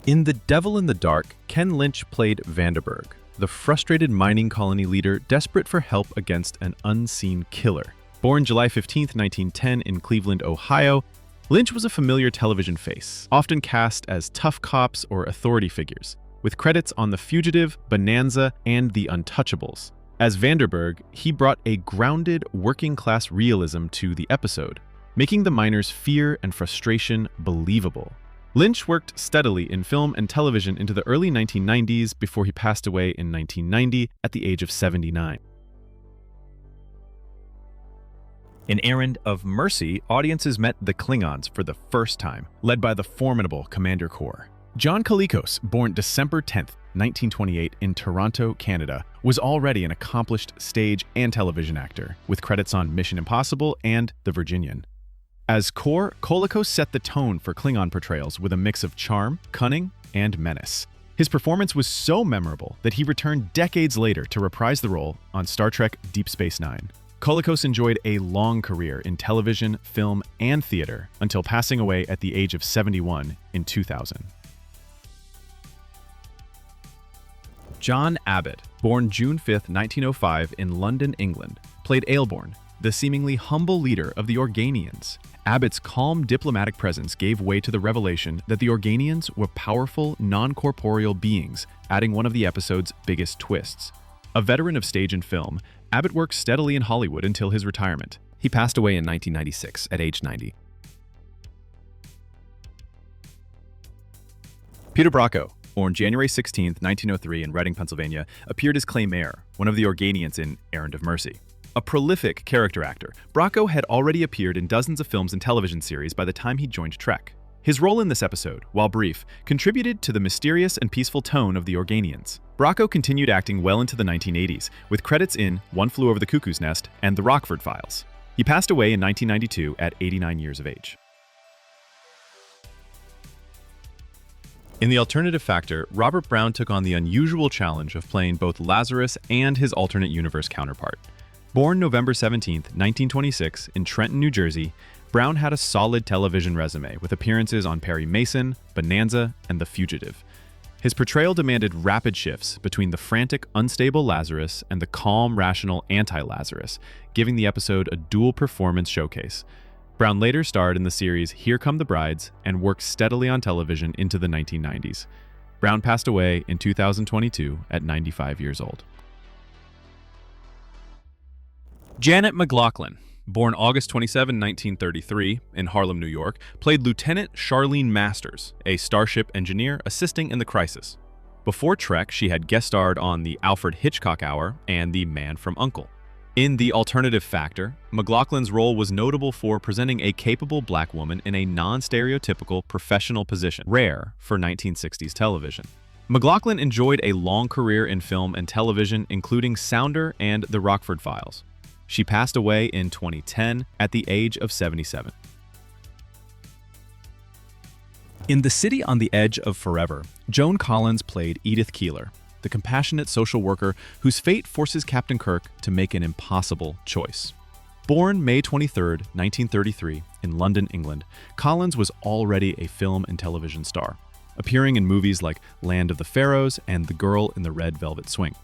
In The Devil in the Dark, Ken Lynch played Vanderberg, the frustrated mining colony leader desperate for help against an unseen killer. Born July 15, 1910 in Cleveland, Ohio, Lynch was a familiar television face, often cast as tough cops or authority figures, with credits on The Fugitive, Bonanza, and The Untouchables. As Vanderberg, he brought a grounded, working-class realism to the episode, making the miners' fear and frustration believable. Lynch worked steadily in film and television into the early 1990s before he passed away in 1990 at the age of 79. In Errand of Mercy, audiences met the Klingons for the first time, led by the formidable Commander Kor. John Colicos, born December 10th, 1928 in Toronto, Canada, was already an accomplished stage and television actor, with credits on Mission Impossible and The Virginian. As Kor, Colicos set the tone for Klingon portrayals with a mix of charm, cunning, and menace. His performance was so memorable that he returned decades later to reprise the role on Star Trek Deep Space Nine. Colicos enjoyed a long career in television, film, and theater until passing away at the age of 71 in 2000. John Abbott, born June 5, 1905 in London, England, played Aelborn, the seemingly humble leader of the Organians. Abbott's calm diplomatic presence gave way to the revelation that the Organians were powerful, non-corporeal beings, adding one of the episode's biggest twists. A veteran of stage and film, Abbott worked steadily in Hollywood until his retirement. He passed away in 1996 at age 90. Peter Bracco, born January 16, 1903 in Reading, Pennsylvania, appeared as Glamour, one of the Organians in Errand of Mercy. A prolific character actor, Bracco had already appeared in dozens of films and television series by the time he joined Trek. His role in this episode, while brief, contributed to the mysterious and peaceful tone of the Organians. Bracco continued acting well into the 1980s, with credits in One Flew Over the Cuckoo's Nest and The Rockford Files. He passed away in 1992 at 89 years of age. In the alternative factor, Robert Brown took on the unusual challenge of playing both Lazarus and his alternate universe counterpart. Born November 17, 1926, in Trenton, New Jersey, Brown had a solid television resume with appearances on Perry Mason, Bonanza, and The Fugitive. His portrayal demanded rapid shifts between the frantic, unstable Lazarus and the calm, rational anti-Lazarus, giving the episode a dual performance showcase. Brown later starred in the series Here Come the Brides and worked steadily on television into the 1990s. Brown passed away in 2022 at 95 years old. Janet McLaughlin, born August 27, 1933, in Harlem, New York, played Lieutenant Charlene Masters, a starship engineer assisting in the crisis. Before Trek, she had guest starred on The Alfred Hitchcock Hour and The Man from U.N.C.L.E. In The Alternative Factor, McLaughlin's role was notable for presenting a capable black woman in a non-stereotypical professional position, rare for 1960s television. McLaughlin enjoyed a long career in film and television, including Sounder and The Rockford Files. She passed away in 2010 at the age of 77. In The City on the Edge of Forever, Joan Collins played Edith Keeler, the compassionate social worker whose fate forces Captain Kirk to make an impossible choice. Born May 23, 1933, in London, England, Collins was already a film and television star, appearing in movies like Land of the Pharaohs and The Girl in the Red Velvet Swing.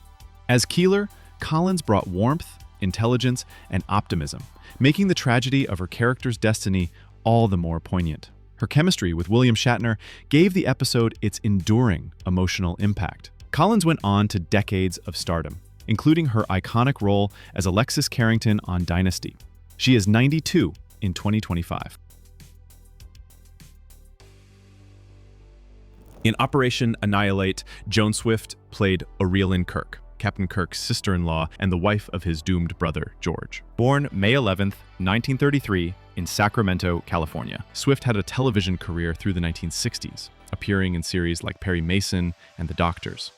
As Keeler, Collins brought warmth, intelligence, and optimism, making the tragedy of her character's destiny all the more poignant. Her chemistry with William Shatner gave the episode its enduring emotional impact. Collins went on to decades of stardom, including her iconic role as Alexis Carrington on Dynasty. She is 92 in 2025. In Operation Annihilate, Joan Swift played Aurelin Kirk, Captain Kirk's sister-in-law and the wife of his doomed brother, George. Born May 11, 1933, in Sacramento, California, Swift had a television career through the 1960s, appearing in series like Perry Mason and The Doctors.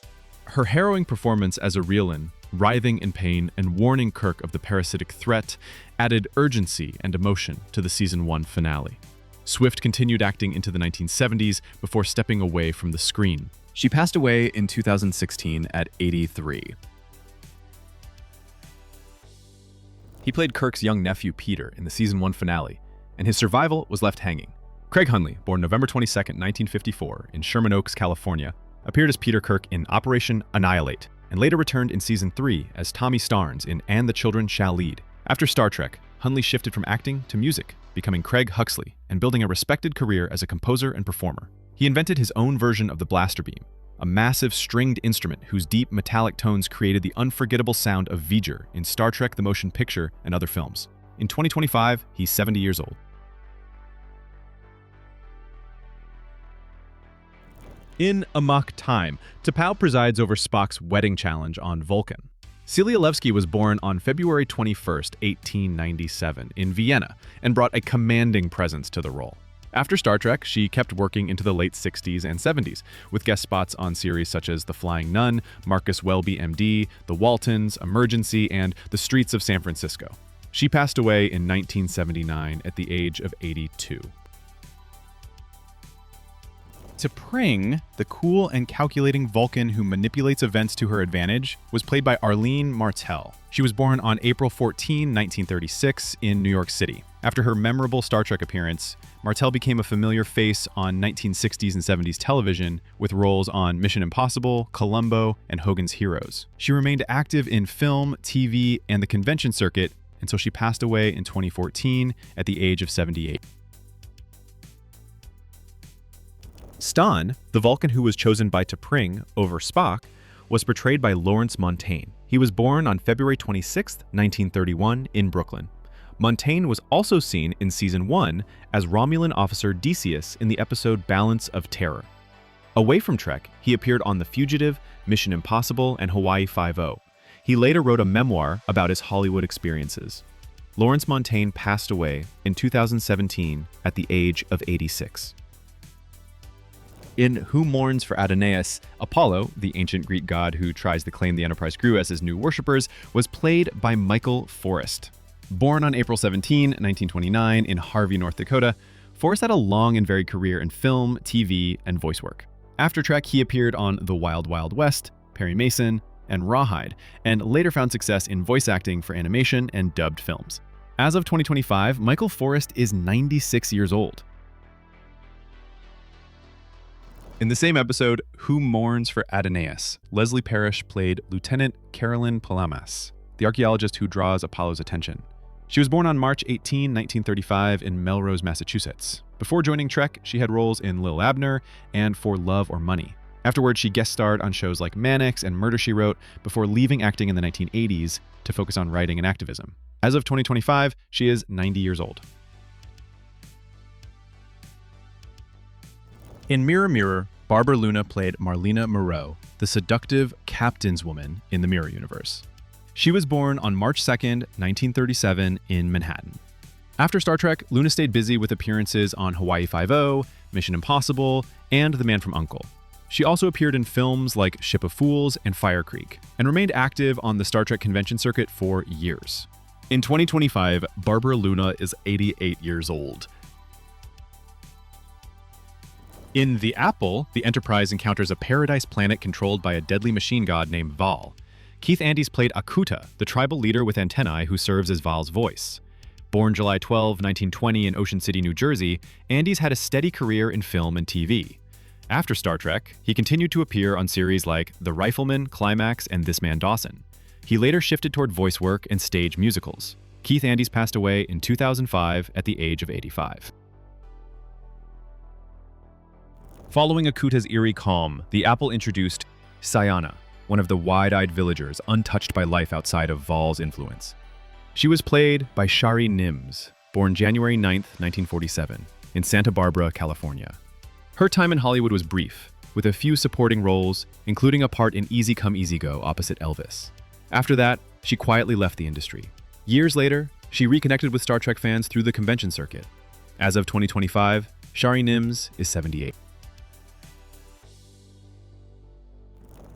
Her harrowing performance as Aurelin, writhing in pain and warning Kirk of the parasitic threat, added urgency and emotion to the season 1 finale. Swift continued acting into the 1970s before stepping away from the screen. She passed away in 2016 at 83. He played Kirk's young nephew Peter in the season 1 finale, and his survival was left hanging. Craig Hunley, born November 22, 1954, in Sherman Oaks, California, appeared as Peter Kirk in Operation Annihilate, and later returned in season 3 as Tommy Starnes in And the Children Shall Lead. After Star Trek, Hunley shifted from acting to music, becoming Craig Huxley and building a respected career as a composer and performer. He invented his own version of the blaster beam, a massive stringed instrument whose deep metallic tones created the unforgettable sound of V'ger in Star Trek the Motion Picture and other films. In 2025, he's 70 years old. In Amok Time, T'Pau presides over Spock's wedding challenge on Vulcan. Celia Levski was born on February 21st, 1897, in Vienna, and brought a commanding presence to the role. After Star Trek, she kept working into the late 60s and 70s, with guest spots on series such as The Flying Nun, Marcus Welby, MD, The Waltons, Emergency, and The Streets of San Francisco. She passed away in 1979 at the age of 82. T'Pring, the cool and calculating Vulcan who manipulates events to her advantage, was played by Arlene Martell. She was born on April 14, 1936, in New York City. After her memorable Star Trek appearance, Martell became a familiar face on 1960s and 70s television with roles on Mission Impossible, Columbo, and Hogan's Heroes. She remained active in film, TV, and the convention circuit until she passed away in 2014 at the age of 78. Stan, the Vulcan who was chosen by T'Pring over Spock, was portrayed by Lawrence Montaigne. He was born on February 26, 1931, in Brooklyn. Montaigne was also seen in Season 1 as Romulan officer Decius in the episode Balance of Terror. Away from Trek, he appeared on The Fugitive, Mission Impossible, and Hawaii Five-0. He later wrote a memoir about his Hollywood experiences. Lawrence Montaigne passed away in 2017 at the age of 86. In Who Mourns for Adonais, Apollo, the ancient Greek god who tries to claim the Enterprise crew as his new worshippers, was played by Michael Forrest. Born on April 17, 1929, in Harvey, North Dakota, Forrest had a long and varied career in film, TV, and voice work. After Trek, he appeared on The Wild Wild West, Perry Mason, and Rawhide, and later found success in voice acting for animation and dubbed films. As of 2025, Michael Forrest is 96 years old. In the same episode, Who Mourns for Adonais, Leslie Parrish played Lieutenant Carolyn Palamas, the archaeologist who draws Apollo's attention. She was born on March 18, 1935 in Melrose, Massachusetts. Before joining Trek, she had roles in Lil Abner and For Love or Money. Afterwards, she guest starred on shows like Mannix and Murder, She Wrote before leaving acting in the 1980s to focus on writing and activism. As of 2025, she is 90 years old. In Mirror Mirror, Barbara Luna played Marlena Moreau, the seductive captain's woman in the Mirror universe. She was born on March 2, 1937 in Manhattan. After Star Trek, Luna stayed busy with appearances on Hawaii Five-0, Mission Impossible, and The Man from U.N.C.L.E. She also appeared in films like Ship of Fools and Fire Creek, and remained active on the Star Trek convention circuit for years. In 2025, Barbara Luna is 88 years old. In The Apple, the Enterprise encounters a paradise planet controlled by a deadly machine god named Val. Keith Andes played Akuta, the tribal leader with antennae who serves as Val's voice. Born July 12, 1920 in Ocean City, New Jersey, Andes had a steady career in film and TV. After Star Trek, he continued to appear on series like The Rifleman, Climax, and This Man Dawson. He later shifted toward voice work and stage musicals. Keith Andes passed away in 2005 at the age of 85. Following Akuta's eerie calm, the Apple introduced Sayana, one of the wide-eyed villagers untouched by life outside of Val's influence. She was played by Shari Nims, born January 9, 1947, in Santa Barbara, California. Her time in Hollywood was brief, with a few supporting roles, including a part in Easy Come Easy Go opposite Elvis. After that, she quietly left the industry. Years later, she reconnected with Star Trek fans through the convention circuit. As of 2025, Shari Nims is 78.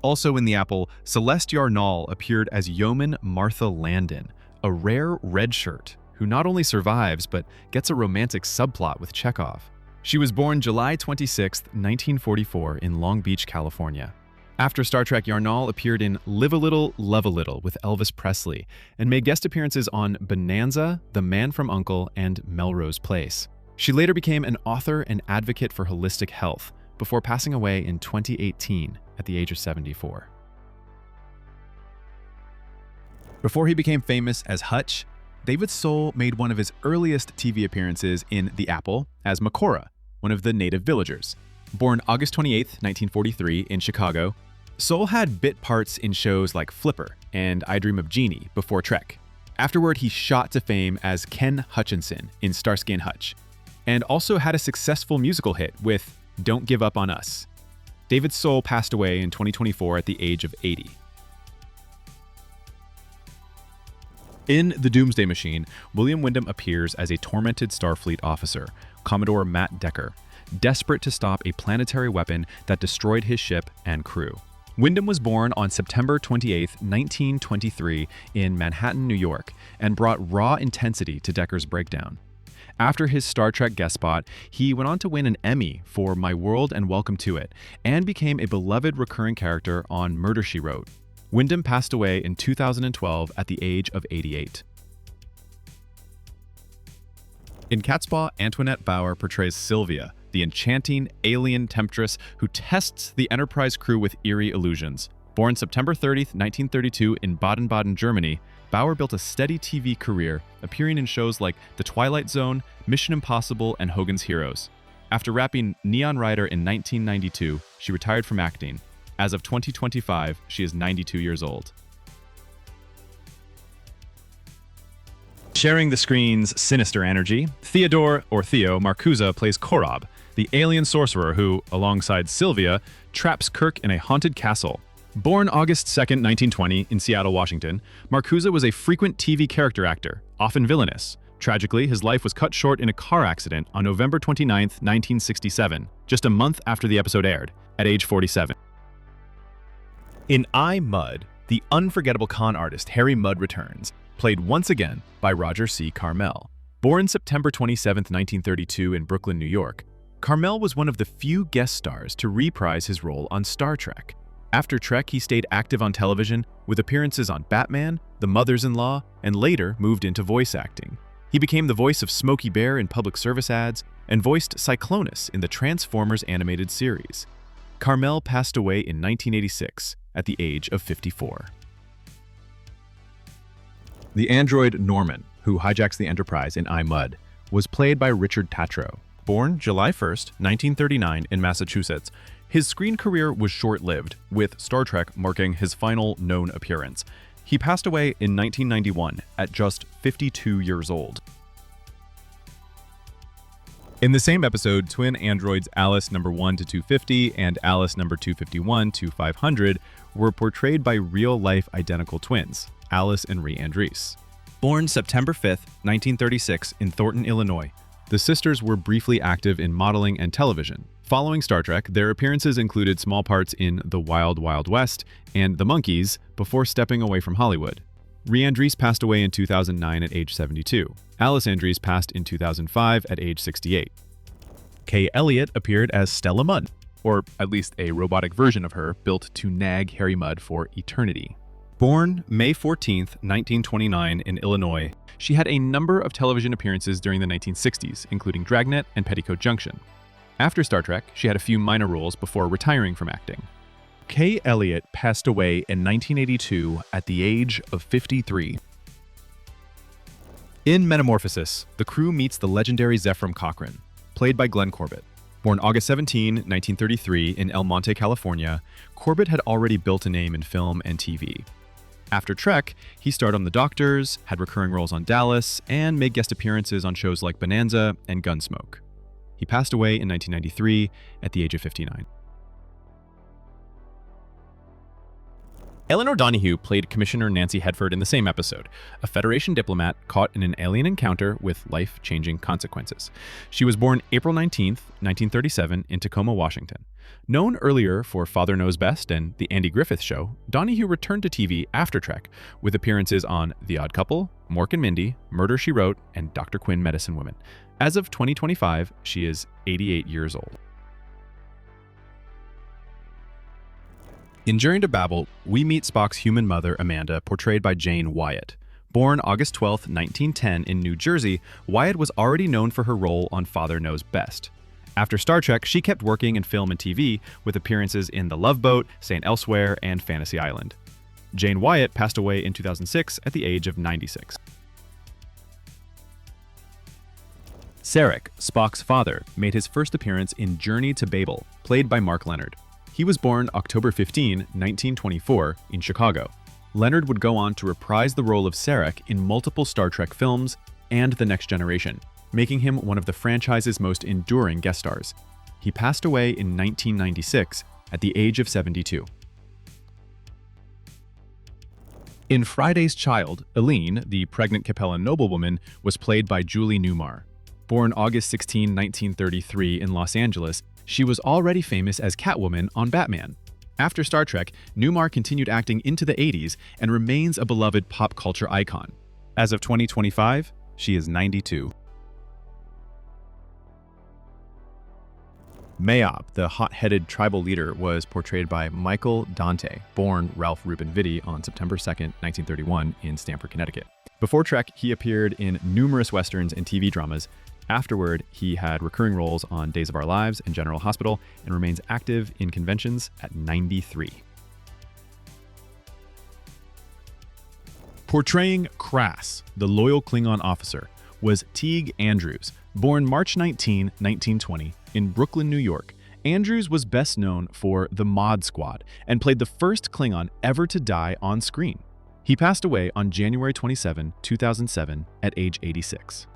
Also in The Apple, Celeste Yarnall appeared as Yeoman Martha Landon, a rare red shirt who not only survives but gets a romantic subplot with Chekhov. She was born July 26, 1944 in Long Beach, California. After Star Trek, Yarnall appeared in Live a Little, Love a Little with Elvis Presley and made guest appearances on Bonanza, The Man from U.N.C.L.E., and Melrose Place. She later became an author and advocate for holistic health before passing away in 2018 at the age of 74. Before he became famous as Hutch, David Soul made one of his earliest TV appearances in The Apple as Makora, one of the native villagers. Born August 28, 1943 in Chicago, Soul had bit parts in shows like Flipper and I Dream of Jeannie before Trek. Afterward, he shot to fame as Ken Hutchinson in Starsky and Hutch, and also had a successful musical hit with Don't Give Up on Us. David Soul passed away in 2024 at the age of 80. In The Doomsday Machine, William Wyndham appears as a tormented Starfleet officer, Commodore Matt Decker, desperate to stop a planetary weapon that destroyed his ship and crew. Wyndham was born on September 28, 1923, in Manhattan, New York, and brought raw intensity to Decker's breakdown. After his Star Trek guest spot, he went on to win an Emmy for My World and Welcome to It, and became a beloved recurring character on Murder, She Wrote. Wyndham passed away in 2012 at the age of 88. In Catspaw, Antoinette Bauer portrays Sylvia, the enchanting alien temptress who tests the Enterprise crew with eerie illusions. Born September 30, 1932 in Baden-Baden, Germany, Bauer built a steady TV career, appearing in shows like The Twilight Zone, Mission Impossible, and Hogan's Heroes. After wrapping Neon Rider in 1992, she retired from acting. As of 2025, she is 92 years old. Sharing the screen's sinister energy, Theodore, or Theo, Marcuse plays Korob, the alien sorcerer who, alongside Sylvia, traps Kirk in a haunted castle. Born August 2, 1920, in Seattle, Washington, Marcuse was a frequent TV character actor, often villainous. Tragically, his life was cut short in a car accident on November 29, 1967, just a month after the episode aired, at age 47. In I, Mudd, the unforgettable con artist Harry Mudd returns, played once again by Roger C. Carmel. Born September 27, 1932 in Brooklyn, New York, Carmel was one of the few guest stars to reprise his role on Star Trek. After Trek, he stayed active on television with appearances on Batman, The Mothers-in-Law, and later moved into voice acting. He became the voice of Smokey Bear in public service ads and voiced Cyclonus in the Transformers animated series. Carmel passed away in 1986 at the age of 54. The android Norman, who hijacks the Enterprise in I, Mudd, was played by Richard Tatro. Born July 1, 1939 in Massachusetts, his screen career was short-lived, with Star Trek marking his final known appearance. He passed away in 1991 at just 52 years old. In the same episode, twin androids Alice No. 1 to 250 and Alice No. 251 to 500 were portrayed by real-life identical twins, Alice and Rhea Andrees. Born September 5, 1936 in Thornton, Illinois, the sisters were briefly active in modeling and television. Following Star Trek, their appearances included small parts in The Wild Wild West and The Monkees before stepping away from Hollywood. Rhea Andrees passed away in 2009 at age 72. Alice Andrees passed in 2005 at age 68. Kay Elliott appeared as Stella Mudd, or at least a robotic version of her built to nag Harry Mudd for eternity. Born May 14, 1929 in Illinois, she had a number of television appearances during the 1960s, including Dragnet and Petticoat Junction. After Star Trek, she had a few minor roles before retiring from acting. Kay Elliott passed away in 1982 at the age of 53. In Metamorphosis, the crew meets the legendary Zephram Cochrane, played by Glenn Corbett. Born August 17, 1933 in El Monte, California, Corbett had already built a name in film and TV. After Trek, he starred on The Doctors, had recurring roles on Dallas, and made guest appearances on shows like Bonanza and Gunsmoke. He passed away in 1993 at the age of 59. Eleanor Donahue played Commissioner Nancy Hedford in the same episode, a Federation diplomat caught in an alien encounter with life-changing consequences. She was born April 19, 1937 in Tacoma, Washington. Known earlier for Father Knows Best and The Andy Griffith Show, Donahue returned to TV after Trek with appearances on The Odd Couple, Mork and Mindy, Murder, She Wrote, and Dr. Quinn Medicine Woman. As of 2025, she is 88 years old. In Journey to Babel, we meet Spock's human mother, Amanda, portrayed by Jane Wyatt. Born August 12, 1910 in New Jersey, Wyatt was already known for her role on Father Knows Best. After Star Trek, she kept working in film and TV with appearances in The Love Boat, St. Elsewhere, and Fantasy Island. Jane Wyatt passed away in 2006 at the age of 96. Sarek, Spock's father, made his first appearance in Journey to Babel, played by Mark Leonard. He was born October 15, 1924, in Chicago. Leonard would go on to reprise the role of Sarek in multiple Star Trek films and The Next Generation, making him one of the franchise's most enduring guest stars. He passed away in 1996 at the age of 72. In Friday's Child, Eileen, the pregnant Capellan noblewoman, was played by Julie Newmar. Born August 16, 1933 in Los Angeles, she was already famous as Catwoman on Batman. After Star Trek, Newmar continued acting into the 80s and remains a beloved pop culture icon. As of 2025, she is 92. Mayob, the hot-headed tribal leader, was portrayed by Michael Dante, born Ralph Reuben Vitti on September 2, 1931 in Stamford, Connecticut. Before Trek, he appeared in numerous westerns and TV dramas. Afterward, he had recurring roles on Days of Our Lives and General Hospital and remains active in conventions at 93. Portraying Krass, the loyal Klingon officer, was Teague Andrews. Born March 19, 1920, in Brooklyn, New York, Andrews was best known for The Mod Squad and played the first Klingon ever to die on screen. He passed away on January 27, 2007, at age 86.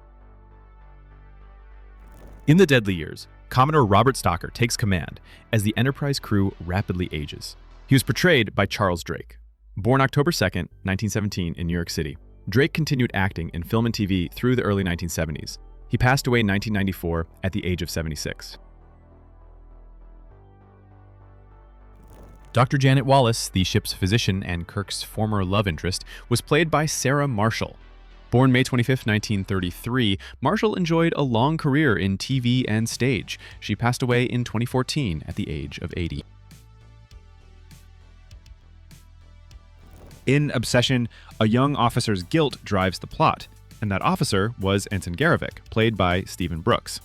In the deadly years, Commodore Robert Stocker takes command as the Enterprise crew rapidly ages. He was portrayed by Charles Drake. Born October 2, 1917 in New York City, Drake continued acting in film and TV through the early 1970s. He passed away in 1994 at the age of 76. Dr. Janet Wallace, the ship's physician and Kirk's former love interest, was played by Sarah Marshall. Born May 25, 1933, Marshall enjoyed a long career in TV and stage. She passed away in 2014 at the age of 80. In Obsession, a young officer's guilt drives the plot, and that officer was Ensign Garrovick, played by Stephen Brooks.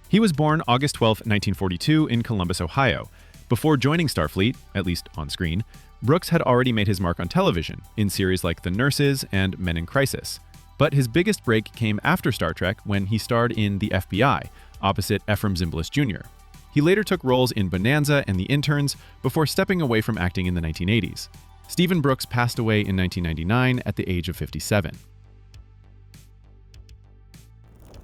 He was born August 12, 1942 in Columbus, Ohio. Before joining Starfleet, at least on screen, Brooks had already made his mark on television in series like The Nurses and Men in Crisis. But his biggest break came after Star Trek when he starred in The FBI, opposite Ephraim Zimbalist Jr. He later took roles in Bonanza and The Interns before stepping away from acting in the 1980s. Stephen Brooks passed away in 1999 at the age of 57.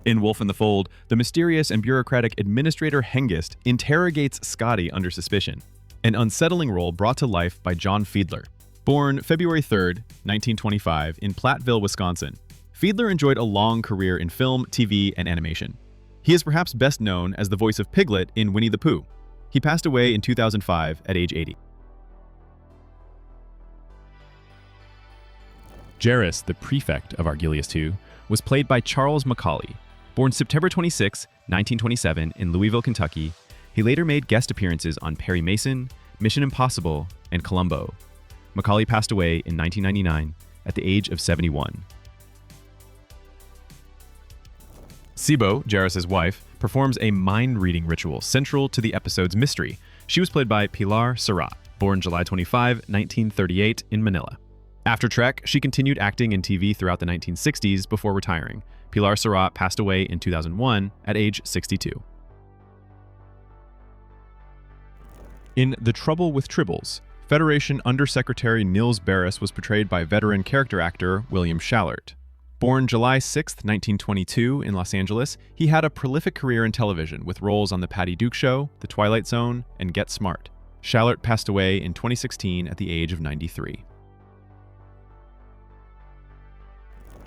In Wolf in the Fold, the mysterious and bureaucratic Administrator Hengist interrogates Scotty under suspicion, an unsettling role brought to life by John Fiedler. Born February 3, 1925 in Platteville, Wisconsin, Fiedler enjoyed a long career in film, TV, and animation. He is perhaps best known as the voice of Piglet in Winnie the Pooh. He passed away in 2005 at age 80. Jarrus, the prefect of Argilius II, was played by Charles Macaulay. Born September 26, 1927 in Louisville, Kentucky, he later made guest appearances on Perry Mason, Mission Impossible, and Columbo. Macaulay passed away in 1999 at the age of 71. Sibo, Jarrus' wife, performs a mind-reading ritual central to the episode's mystery. She was played by Pilar Serrat, born July 25, 1938 in Manila. After Trek, she continued acting in TV throughout the 1960s before retiring. Pilar Serrat passed away in 2001 at age 62. In The Trouble with Tribbles, Federation Undersecretary Nils Barris was portrayed by veteran character actor William Schallert. Born July 6, 1922 in Los Angeles, he had a prolific career in television with roles on The Patty Duke Show, The Twilight Zone, and Get Smart. Schallert passed away in 2016 at the age of 93.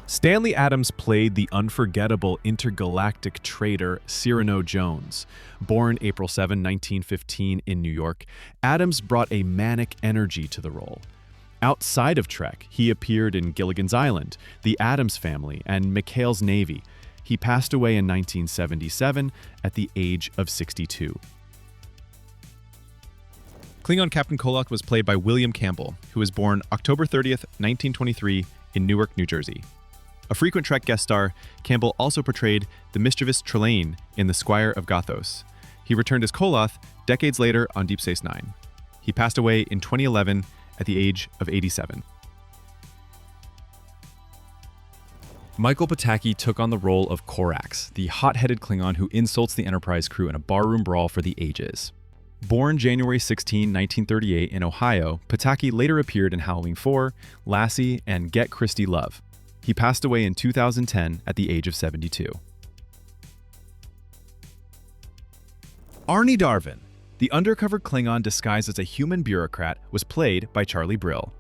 Stanley Adams played the unforgettable intergalactic traitor Cyrano Jones. Born April 7, 1915 in New York, Adams brought a manic energy to the role. Outside of Trek, he appeared in Gilligan's Island, The Addams Family, and McHale's Navy. He passed away in 1977 at the age of 62. Klingon Captain Koloth was played by William Campbell, who was born October 30th, 1923 in Newark, New Jersey. A frequent Trek guest star, Campbell also portrayed the mischievous Trelane in The Squire of Gothos. He returned as Koloth decades later on Deep Space Nine. He passed away in 2011 at the age of 87. Michael Pataki took on the role of Korax, the hot-headed Klingon who insults the Enterprise crew in a barroom brawl for the ages. Born January 16, 1938 in Ohio, Pataki later appeared in Halloween 4, Lassie, and Get Christy Love. He passed away in 2010 at the age of 72. Arnie Darvin, the undercover Klingon disguised as a human bureaucrat, was played by Charlie Brill.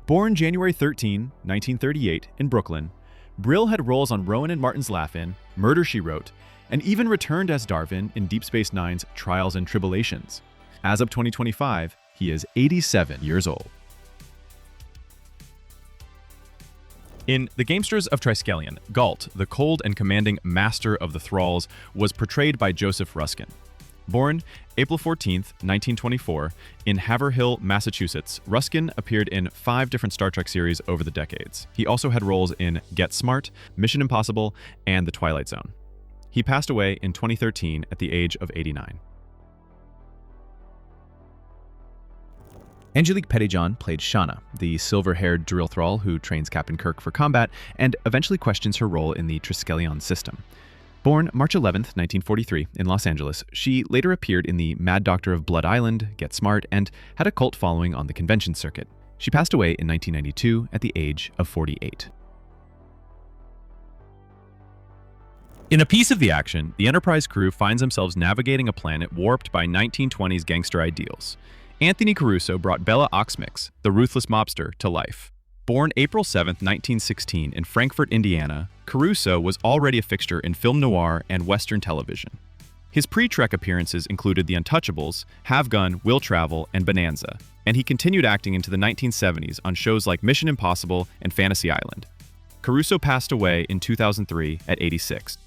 Born January 13, 1938, in Brooklyn, Brill had roles on Rowan and Martin's Laugh-In, Murder, She Wrote, and even returned as Darwin in Deep Space Nine's Trials and Tribulations. As of 2025, he is 87 years old. In The Gamesters of Triskelion, Galt, the cold and commanding master of the Thralls, was portrayed by Joseph Ruskin. Born April 14, 1924, in Haverhill, Massachusetts, Ruskin appeared in 5 different Star Trek series over the decades. He also had roles in Get Smart, Mission Impossible, and The Twilight Zone. He passed away in 2013 at the age of 89. Angelique Pettyjohn played Shauna, the silver-haired drill thrall who trains Captain Kirk for combat and eventually questions her role in the Triskelion system. Born March 11, 1943, in Los Angeles, she later appeared in the Mad Doctor of Blood Island, Get Smart, and had a cult following on the convention circuit. She passed away in 1992 at the age of 48. In a piece of the action, the Enterprise crew finds themselves navigating a planet warped by 1920s gangster ideals. Anthony Caruso brought Bella Oxmix, the ruthless mobster, to life. Born April 7, 1916, in Frankfort, Indiana, Caruso was already a fixture in film noir and Western television. His pre-Trek appearances included The Untouchables, Have Gun, Will Travel, and Bonanza, and he continued acting into the 1970s on shows like Mission Impossible and Fantasy Island. Caruso passed away in 2003 at 86.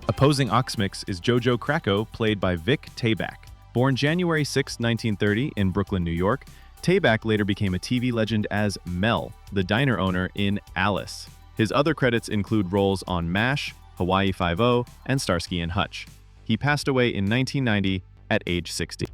Opposing Oxmix is Jojo Krakow, played by Vic Tayback. Born January 6, 1930, in Brooklyn, New York, Tayback later became a TV legend as Mel, the diner owner in Alice. His other credits include roles on MASH, Hawaii Five-0, and Starsky and Hutch. He passed away in 1990 at age 60.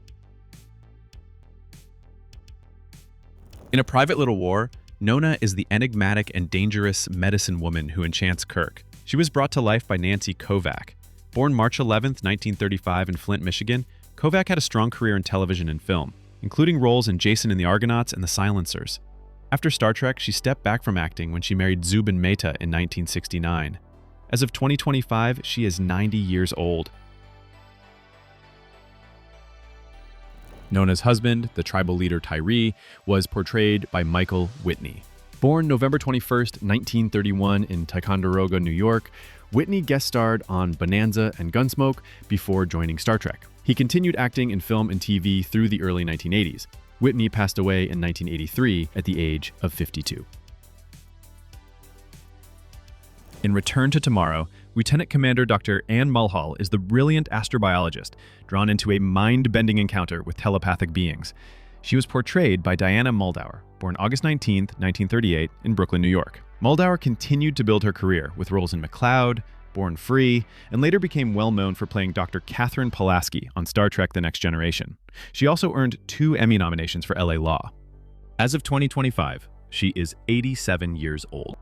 In A Private Little War, Nona is the enigmatic and dangerous medicine woman who enchants Kirk. She was brought to life by Nancy Kovac. Born March 11, 1935 in Flint, Michigan, Kovac had a strong career in television and film, including roles in Jason and the Argonauts and The Silencers. After Star Trek, she stepped back from acting when she married Zubin Mehta in 1969. As of 2025, she is 90 years old. Nona's husband, the tribal leader Tyree, was portrayed by Michael Whitney. Born November 21, 1931 in Ticonderoga, New York, Whitney guest starred on Bonanza and Gunsmoke before joining Star Trek. He continued acting in film and TV through the early 1980s. Whitney passed away in 1983 at the age of 52. In Return to Tomorrow, Lieutenant Commander Dr. Anne Mulhall is the brilliant astrobiologist drawn into a mind-bending encounter with telepathic beings. She was portrayed by Diana Muldaur, born August 19, 1938, in Brooklyn, New York. Muldaur continued to build her career with roles in McCloud, Born Free, and later became well known for playing Dr. Catherine Pulaski on Star Trek The Next Generation. She also earned 2 Emmy nominations for LA Law. As of 2025, she is 87 years old.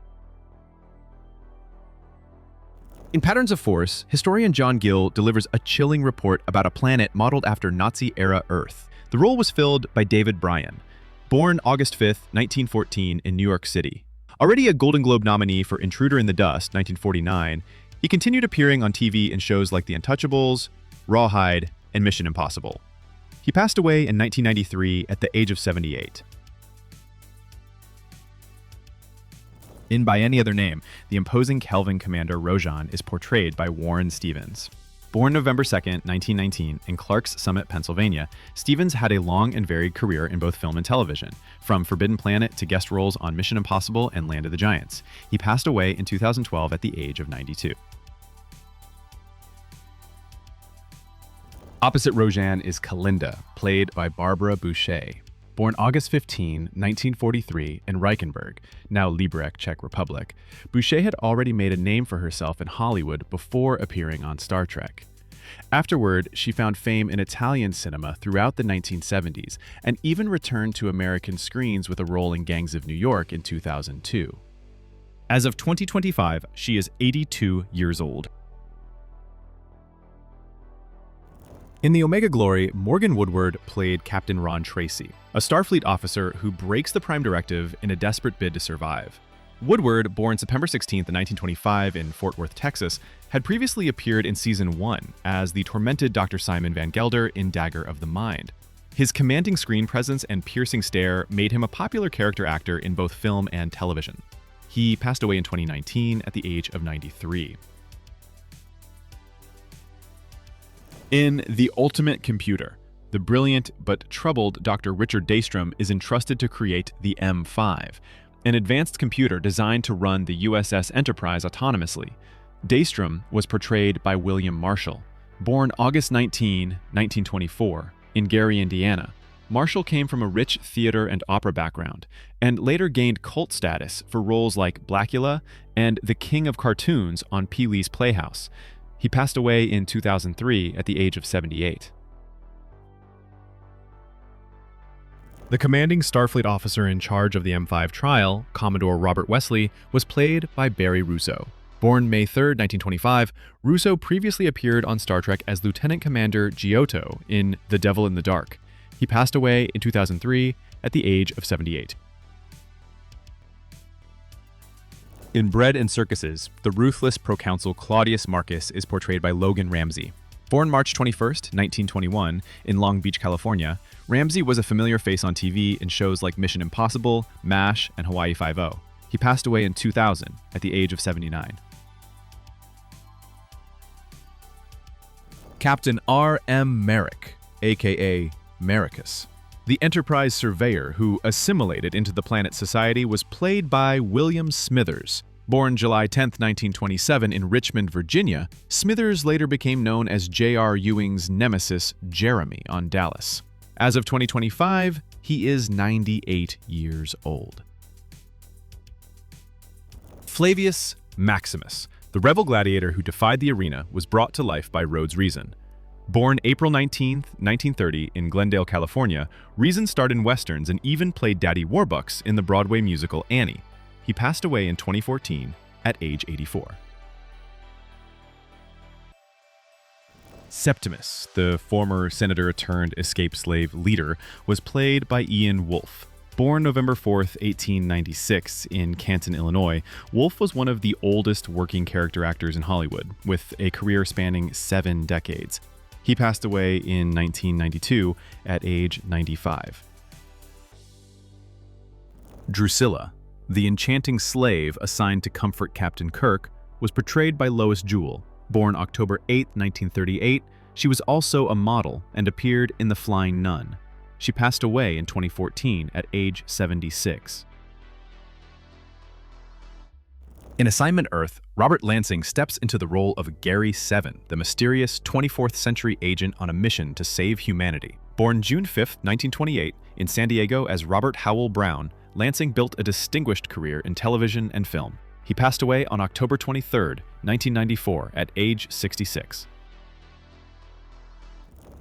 In Patterns of Force, historian John Gill delivers a chilling report about a planet modeled after Nazi-era Earth. The role was filled by David Bryan, born August 5, 1914, in New York City. Already a Golden Globe nominee for Intruder in the Dust, 1949, he continued appearing on TV in shows like The Untouchables, Rawhide, and Mission Impossible. He passed away in 1993 at the age of 78. In By Any Other Name, the imposing Kelvin Commander Rojan is portrayed by Warren Stevens. Born November 2, 1919, in Clarks Summit, Pennsylvania, Stevens had a long and varied career in both film and television, from Forbidden Planet to guest roles on Mission Impossible and Land of the Giants. He passed away in 2012 at the age of 92. Opposite Rojan is Kalinda, played by Barbara Boucher. Born August 15, 1943, in Reichenberg, now Liberec, Czech Republic, Boucher had already made a name for herself in Hollywood before appearing on Star Trek. Afterward, she found fame in Italian cinema throughout the 1970s and even returned to American screens with a role in Gangs of New York in 2002. As of 2025, she is 82 years old. In The Omega Glory, Morgan Woodward played Captain Ron Tracy, a Starfleet officer who breaks the Prime Directive in a desperate bid to survive. Woodward, born September 16, 1925 in Fort Worth, Texas, had previously appeared in Season 1 as the tormented Dr. Simon Van Gelder in Dagger of the Mind. His commanding screen presence and piercing stare made him a popular character actor in both film and television. He passed away in 2019 at the age of 93. In The Ultimate Computer, the brilliant but troubled Dr. Richard Daystrom is entrusted to create the M5, an advanced computer designed to run the USS Enterprise autonomously. Daystrom was portrayed by William Marshall. Born August 19, 1924, in Gary, Indiana, Marshall came from a rich theater and opera background, and later gained cult status for roles like Blackula and the King of Cartoons on Pee-wee's Playhouse. He passed away in 2003 at the age of 78. The commanding Starfleet officer in charge of the M5 trial, Commodore Robert Wesley, was played by Barry Russo. Born May 3, 1925, Russo previously appeared on Star Trek as Lieutenant Commander Giotto in The Devil in the Dark. He passed away in 2003 at the age of 78. In Bread and Circuses, the ruthless proconsul Claudius Marcus is portrayed by Logan Ramsey. Born March 21, 1921, in Long Beach, California, Ramsey was a familiar face on TV in shows like Mission Impossible, MASH, and Hawaii Five-0. He passed away in 2000 at the age of 79. Captain R.M. Merrick, aka Maricus. The Enterprise surveyor who assimilated into the planet's society was played by William Smithers. Born July 10, 1927 in Richmond, Virginia, Smithers later became known as J.R. Ewing's nemesis, Jeremy, on Dallas. As of 2025, he is 98 years old. Flavius Maximus, the rebel gladiator who defied the arena, was brought to life by Rhodes Reason. Born April 19, 1930 in Glendale, California, Reason starred in westerns and even played Daddy Warbucks in the Broadway musical Annie. He passed away in 2014 at age 84. Septimus, the former senator-turned-escaped slave leader, was played by Ian Wolfe. Born November 4, 1896 in Canton, Illinois, Wolfe was one of the oldest working character actors in Hollywood, with a career spanning 7 decades. He passed away in 1992 at age 95. Drusilla, the enchanting slave assigned to comfort Captain Kirk, was portrayed by Lois Jewell. Born October 8, 1938, she was also a model and appeared in The Flying Nun. She passed away in 2014 at age 76. In Assignment Earth, Robert Lansing steps into the role of Gary Seven, the mysterious 24th century agent on a mission to save humanity. Born June 5, 1928, in San Diego as Robert Howell Brown, Lansing built a distinguished career in television and film. He passed away on October 23, 1994, at age 66.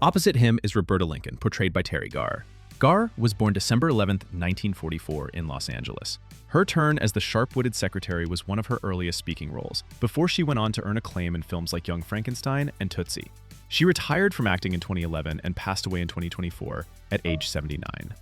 Opposite him is Roberta Lincoln, portrayed by Terry Garr. Garr was born December 11, 1944, in Los Angeles. Her turn as the sharp-witted secretary was one of her earliest speaking roles, before she went on to earn acclaim in films like Young Frankenstein and Tootsie. She retired from acting in 2011 and passed away in 2024 at age 79.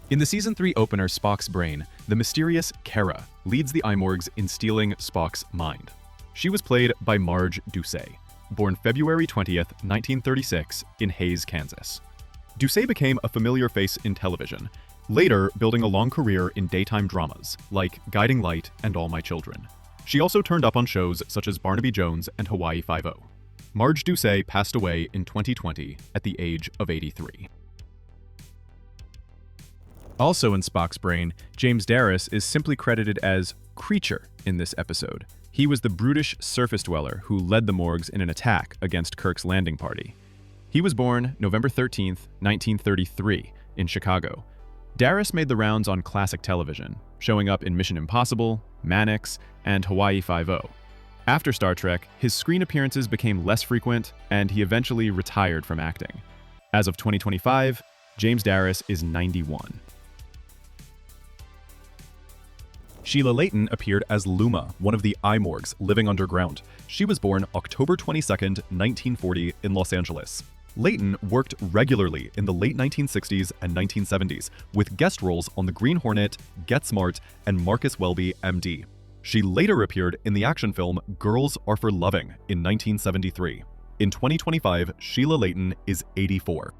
In the Season 3 opener Spock's Brain, the mysterious Kara leads the Imorgs in stealing Spock's mind. She was played by Marge Doucet, born February 20th, 1936, in Hays, Kansas. Doucet became a familiar face in television, later building a long career in daytime dramas like Guiding Light and All My Children. She also turned up on shows such as Barnaby Jones and Hawaii Five-0. Marge Doucet passed away in 2020 at the age of 83. Also in Spock's Brain, James Darris is simply credited as Creature in this episode. He was the brutish surface dweller who led the Morgs in an attack against Kirk's landing party. He was born November 13, 1933, in Chicago. Darris made the rounds on classic television, showing up in Mission Impossible, Mannix, and Hawaii Five-0. After Star Trek, his screen appearances became less frequent, and he eventually retired from acting. As of 2025, James Darris is 91. Sheila Layton appeared as Luma, one of the Imorgs living underground. She was born October 22, 1940, in Los Angeles. Layton worked regularly in the late 1960s and 1970s, with guest roles on The Green Hornet, Get Smart, and Marcus Welby, MD. She later appeared in the action film Girls Are for Loving in 1973. In 2025, Sheila Layton is 84.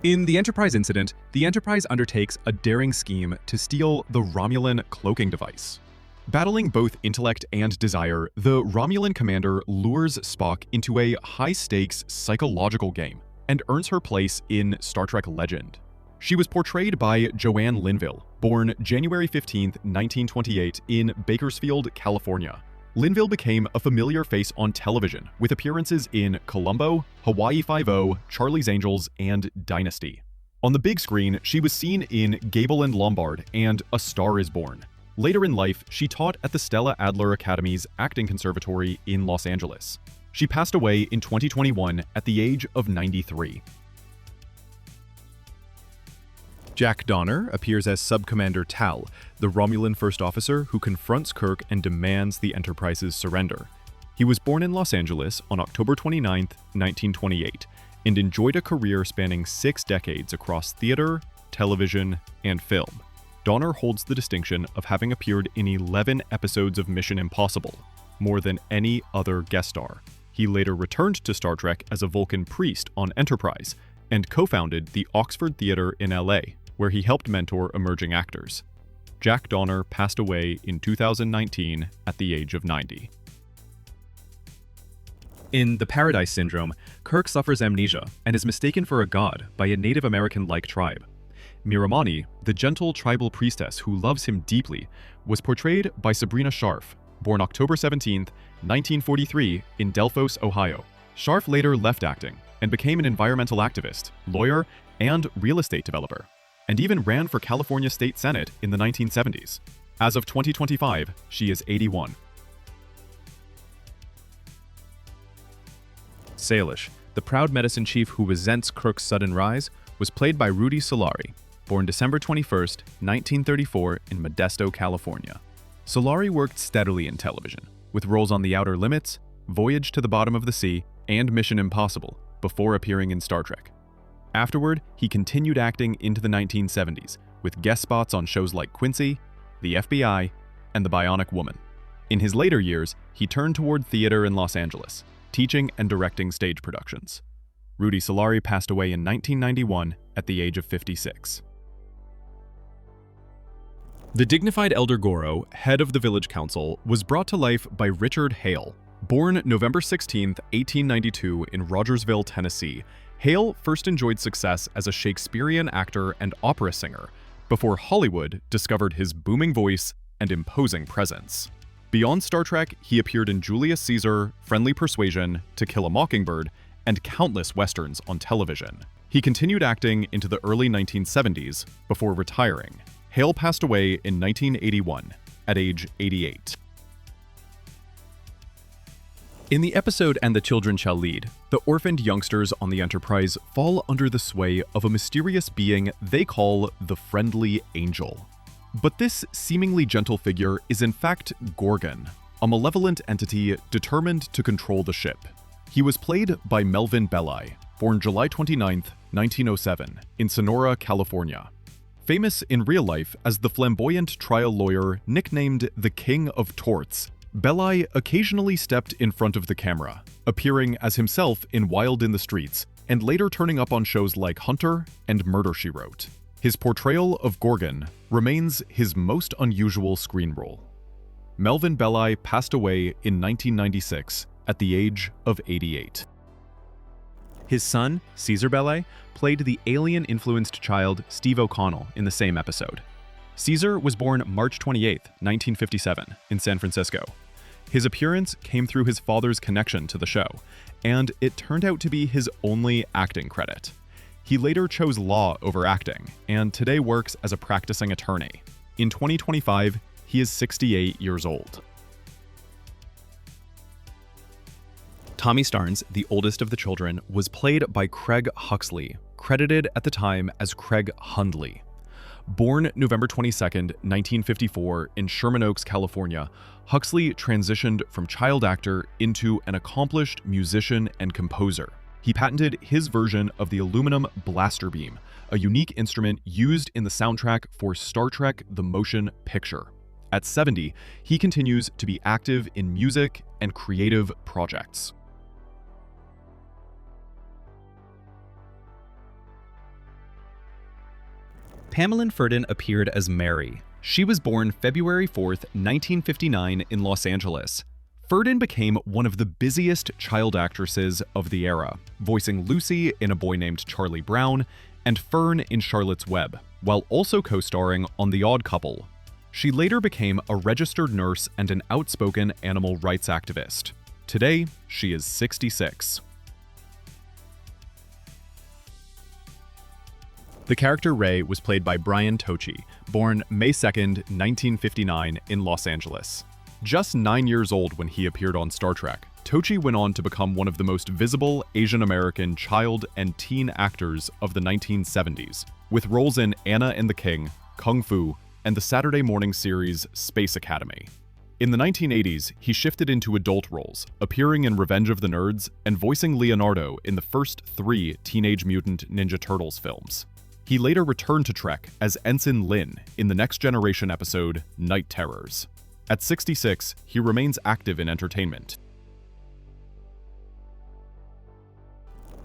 In the Enterprise incident, the Enterprise undertakes a daring scheme to steal the Romulan cloaking device. Battling both intellect and desire, the Romulan commander lures Spock into a high-stakes psychological game and earns her place in Star Trek legend. She was portrayed by Joanne Linville, born January 15, 1928 in Bakersfield, California. Linville became a familiar face on television with appearances in Columbo, Hawaii Five-0, Charlie's Angels, and Dynasty. On the big screen, she was seen in Gable and Lombard and A Star is Born. Later in life, she taught at the Stella Adler Academy's Acting Conservatory in Los Angeles. She passed away in 2021 at the age of 93. Jack Donner appears as Subcommander Tal, the Romulan first officer who confronts Kirk and demands the Enterprise's surrender. He was born in Los Angeles on October 29, 1928, and enjoyed a career spanning 6 decades across theater, television, and film. Donner holds the distinction of having appeared in 11 episodes of Mission Impossible, more than any other guest star. He later returned to Star Trek as a Vulcan priest on Enterprise, and co-founded the Oxford Theatre in LA, where he helped mentor emerging actors. Jack Donner passed away in 2019 at the age of 90. In The Paradise Syndrome, Kirk suffers amnesia and is mistaken for a god by a Native American-like tribe. Miramani, the gentle tribal priestess who loves him deeply, was portrayed by Sabrina Sharf, born October 17, 1943 in Delphos, Ohio. Sharf later left acting and became an environmental activist, lawyer, and real estate developer, and even ran for California State Senate in the 1970s. As of 2025, she is 81. Salish, the proud medicine chief who resents Kirk's sudden rise, was played by Rudy Solari, born December 21, 1934 in Modesto, California. Solari worked steadily in television, with roles on The Outer Limits, Voyage to the Bottom of the Sea, and Mission Impossible, before appearing in Star Trek. Afterward, he continued acting into the 1970s, with guest spots on shows like Quincy, The FBI, and The Bionic Woman. In his later years, he turned toward theater in Los Angeles, teaching and directing stage productions. Rudy Solari passed away in 1991 at the age of 56. The dignified Elder Goro, head of the village council, was brought to life by Richard Hale. Born November 16, 1892 in Rogersville, Tennessee, Hale first enjoyed success as a Shakespearean actor and opera singer, before Hollywood discovered his booming voice and imposing presence. Beyond Star Trek, he appeared in Julius Caesar, Friendly Persuasion, To Kill a Mockingbird, and countless westerns on television. He continued acting into the early 1970s before retiring. Hale passed away in 1981 at age 88. In the episode And the Children Shall Lead, the orphaned youngsters on the Enterprise fall under the sway of a mysterious being they call the Friendly Angel. But this seemingly gentle figure is in fact Gorgon, a malevolent entity determined to control the ship. He was played by Melvin Belli, born July 29, 1907, in Sonora, California. Famous in real life as the flamboyant trial lawyer nicknamed the King of Torts, Belli occasionally stepped in front of the camera, appearing as himself in Wild in the Streets, and later turning up on shows like Hunter and Murder, She Wrote. His portrayal of Gorgon remains his most unusual screen role. Melvin Belli passed away in 1996 at the age of 88. His son, Caesar Belli, played the alien-influenced child Steve O'Connell in the same episode. Caesar was born March 28, 1957, in San Francisco. His appearance came through his father's connection to the show, and it turned out to be his only acting credit. He later chose law over acting, and today works as a practicing attorney. In 2025, he is 68 years old. Tommy Starnes, the oldest of the children, was played by Craig Huxley, credited at the time as Craig Hundley. Born November 22, 1954 in Sherman Oaks, California, Huxley transitioned from child actor into an accomplished musician and composer. He patented his version of the aluminum blaster beam, a unique instrument used in the soundtrack for Star Trek: The Motion Picture. At 70, he continues to be active in music and creative projects. Pamela Ferdin appeared as Mary. She was born February 4th, 1959 in Los Angeles. Ferdin became one of the busiest child actresses of the era, voicing Lucy in A Boy Named Charlie Brown and Fern in Charlotte's Web, while also co-starring on The Odd Couple. She later became a registered nurse and an outspoken animal rights activist. Today, she is 66. The character Ray was played by Brian Tochi, born May 2nd, 1959 in Los Angeles. Just 9 years old when he appeared on Star Trek, Tochi went on to become one of the most visible Asian American child and teen actors of the 1970s, with roles in Anna and the King, Kung Fu, and the Saturday morning series Space Academy. In the 1980s, he shifted into adult roles, appearing in Revenge of the Nerds and voicing Leonardo in the first 3 Teenage Mutant Ninja Turtles films. He later returned to Trek as Ensign Lin in the Next Generation episode Night Terrors. At 66, he remains active in entertainment.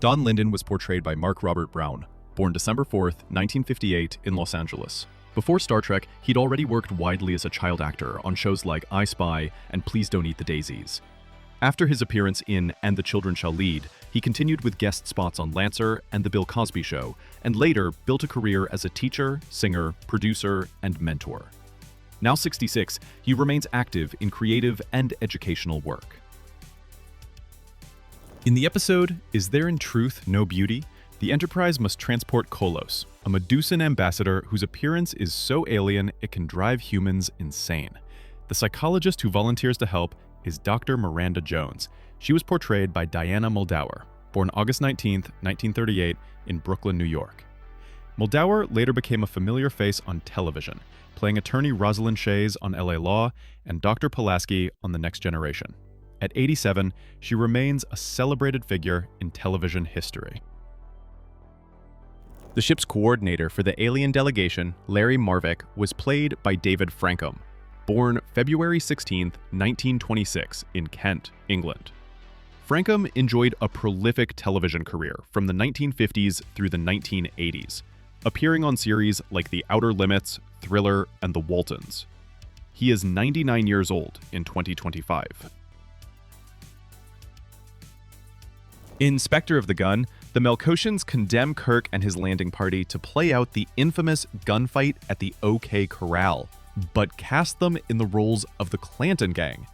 Don Linden was portrayed by Mark Robert Brown, born December 4th, 1958 in Los Angeles. Before Star Trek, he'd already worked widely as a child actor on shows like I Spy and Please Don't Eat the Daisies. After his appearance in And the Children Shall Lead, he continued with guest spots on Lancer and The Bill Cosby Show, and later built a career as a teacher, singer, producer, and mentor. Now 66, he remains active in creative and educational work. In the episode, Is There in Truth No Beauty?, the Enterprise must transport Kolos, a Medusan ambassador whose appearance is so alien it can drive humans insane. The psychologist who volunteers to help is Dr. Miranda Jones. She was portrayed by Diana Muldaur, born August 19, 1938, in Brooklyn, New York. Muldaur later became a familiar face on television, playing attorney Rosalind Shays on LA Law and Dr. Pulaski on The Next Generation. At 87, she remains a celebrated figure in television history. The ship's coordinator for the alien delegation, Larry Marvick, was played by David Frankham, born February 16, 1926, in Kent, England. Frankham enjoyed a prolific television career from the 1950s through the 1980s, appearing on series like The Outer Limits, Thriller, and The Waltons. He is 99 years old in 2025. In Spectre of the Gun, the Melkotians condemn Kirk and his landing party to play out the infamous gunfight at the OK Corral, but cast them in the roles of the Clanton Gang.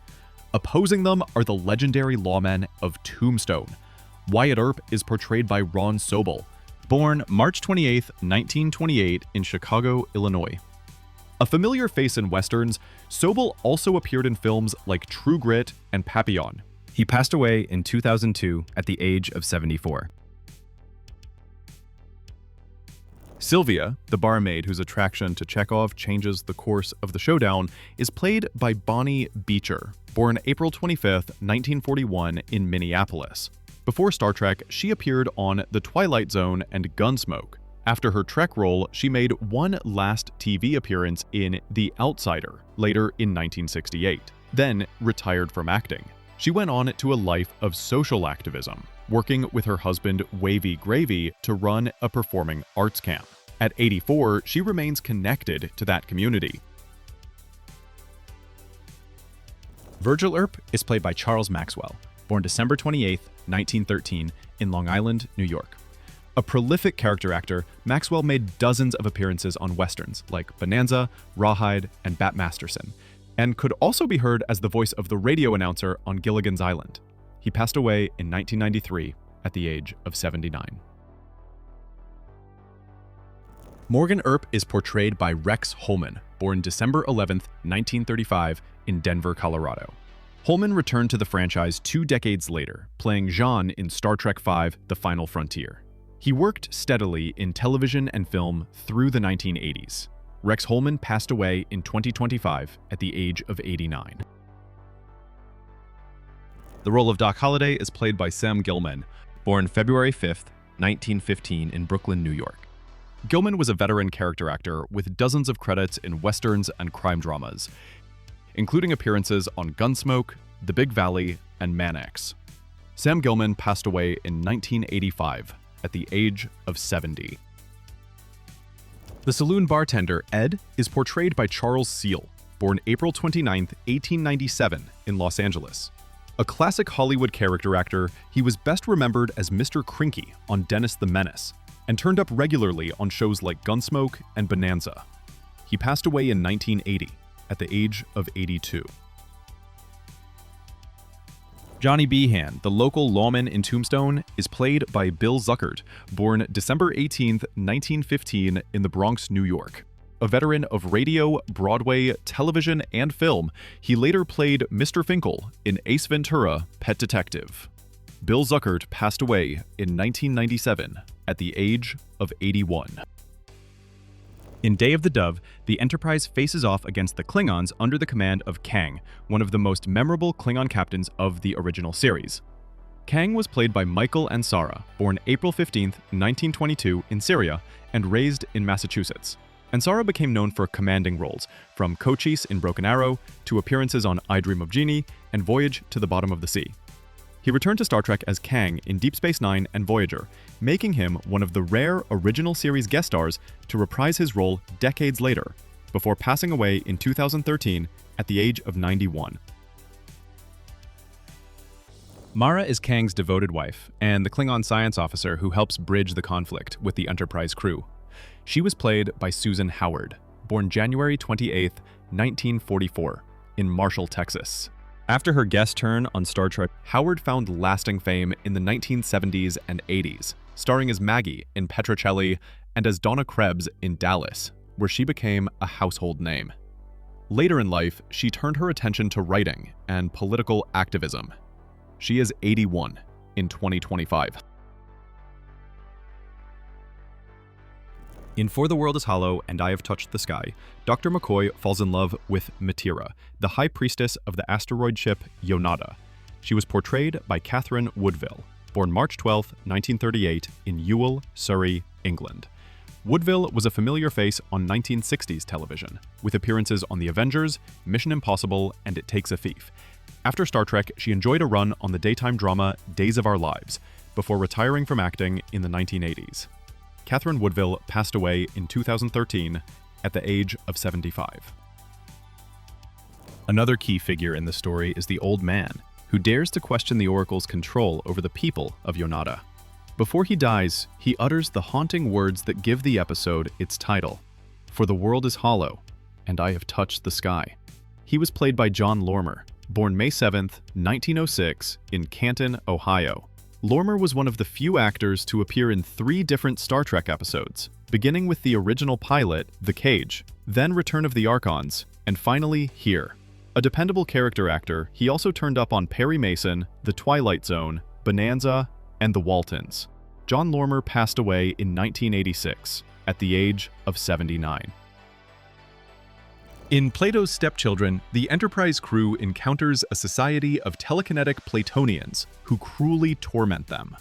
Opposing them are the legendary lawmen of Tombstone. Wyatt Earp is portrayed by Ron Sobel, born March 28, 1928 in Chicago, Illinois. A familiar face in westerns, Sobel also appeared in films like True Grit and Papillon. He passed away in 2002 at the age of 74. Sylvia, the barmaid whose attraction to Chekhov changes the course of the showdown, is played by Bonnie Beecher, born April 25, 1941 in Minneapolis. Before Star Trek, she appeared on The Twilight Zone and Gunsmoke. After her Trek role, she made one last TV appearance in The Outsider, later in 1968, then retired from acting. She went on to a life of social activism, working with her husband Wavy Gravy to run a performing arts camp. At 84, she remains connected to that community. Virgil Earp is played by Charles Maxwell, born December 28, 1913, in Long Island, New York. A prolific character actor, Maxwell made dozens of appearances on westerns like Bonanza, Rawhide, and Bat Masterson, and could also be heard as the voice of the radio announcer on Gilligan's Island. He passed away in 1993 at the age of 79. Morgan Earp is portrayed by Rex Holman, born December 11, 1935, in Denver, Colorado. Holman returned to the franchise 2 decades later, playing Jean in Star Trek V: The Final Frontier. He worked steadily in television and film through the 1980s. Rex Holman passed away in 2025 at the age of 89. The role of Doc Holliday is played by Sam Gilman, born February 5th, 1915 in Brooklyn, New York. Gilman was a veteran character actor with dozens of credits in westerns and crime dramas, including appearances on Gunsmoke, The Big Valley, and Man X. Sam Gilman passed away in 1985 at the age of 70. The saloon bartender, Ed, is portrayed by Charles Seal, born April 29, 1897, in Los Angeles. A classic Hollywood character actor, he was best remembered as Mr. Crinky on Dennis the Menace, and turned up regularly on shows like Gunsmoke and Bonanza. He passed away in 1980, at the age of 82. Johnny Behan, the local lawman in Tombstone, is played by Bill Zuckert, born December 18, 1915, in the Bronx, New York. A veteran of radio, Broadway, television, and film, he later played Mr. Finkel in Ace Ventura: Pet Detective. Bill Zuckert passed away in 1997 at the age of 81. In Day of the Dove, the Enterprise faces off against the Klingons under the command of Kang, one of the most memorable Klingon captains of the original series. Kang was played by Michael Ansara, born April 15, 1922, in Syria and raised in Massachusetts. Ansara became known for commanding roles, from Cochise in Broken Arrow to appearances on I Dream of Jeannie and Voyage to the Bottom of the Sea. He returned to Star Trek as Kang in Deep Space Nine and Voyager, making him one of the rare original series guest stars to reprise his role decades later, before passing away in 2013 at the age of 91. Mara is Kang's devoted wife and the Klingon science officer who helps bridge the conflict with the Enterprise crew. She was played by Susan Howard, born January 28, 1944, in Marshall, Texas. After her guest turn on Star Trek, Howard found lasting fame in the 1970s and 80s, starring as Maggie in Petrocelli and as Donna Krebs in Dallas, where she became a household name. Later in life, she turned her attention to writing and political activism. She is 81 in 2025. In For the World is Hollow and I Have Touched the Sky, Dr. McCoy falls in love with Matira, the high priestess of the asteroid ship Yonada. She was portrayed by Catherine Woodville, born March 12, 1938, in Ewell, Surrey, England. Woodville was a familiar face on 1960s television, with appearances on The Avengers, Mission Impossible, and It Takes a Thief. After Star Trek, she enjoyed a run on the daytime drama Days of Our Lives, before retiring from acting in the 1980s. Catherine Woodville passed away in 2013 at the age of 75. Another key figure in the story is the Old Man, who dares to question the Oracle's control over the people of Yonada. Before he dies, he utters the haunting words that give the episode its title, For the World is Hollow, and I Have Touched the Sky. He was played by John Lormer, born May 7, 1906, in Canton, Ohio. Lormer was one of the few actors to appear in 3 different Star Trek episodes, beginning with the original pilot, The Cage, then Return of the Archons, and finally here. A dependable character actor, he also turned up on Perry Mason, The Twilight Zone, Bonanza, and The Waltons. John Lormer passed away in 1986, at the age of 79. In Plato's Stepchildren, the Enterprise crew encounters a society of telekinetic Platonians who cruelly torment them.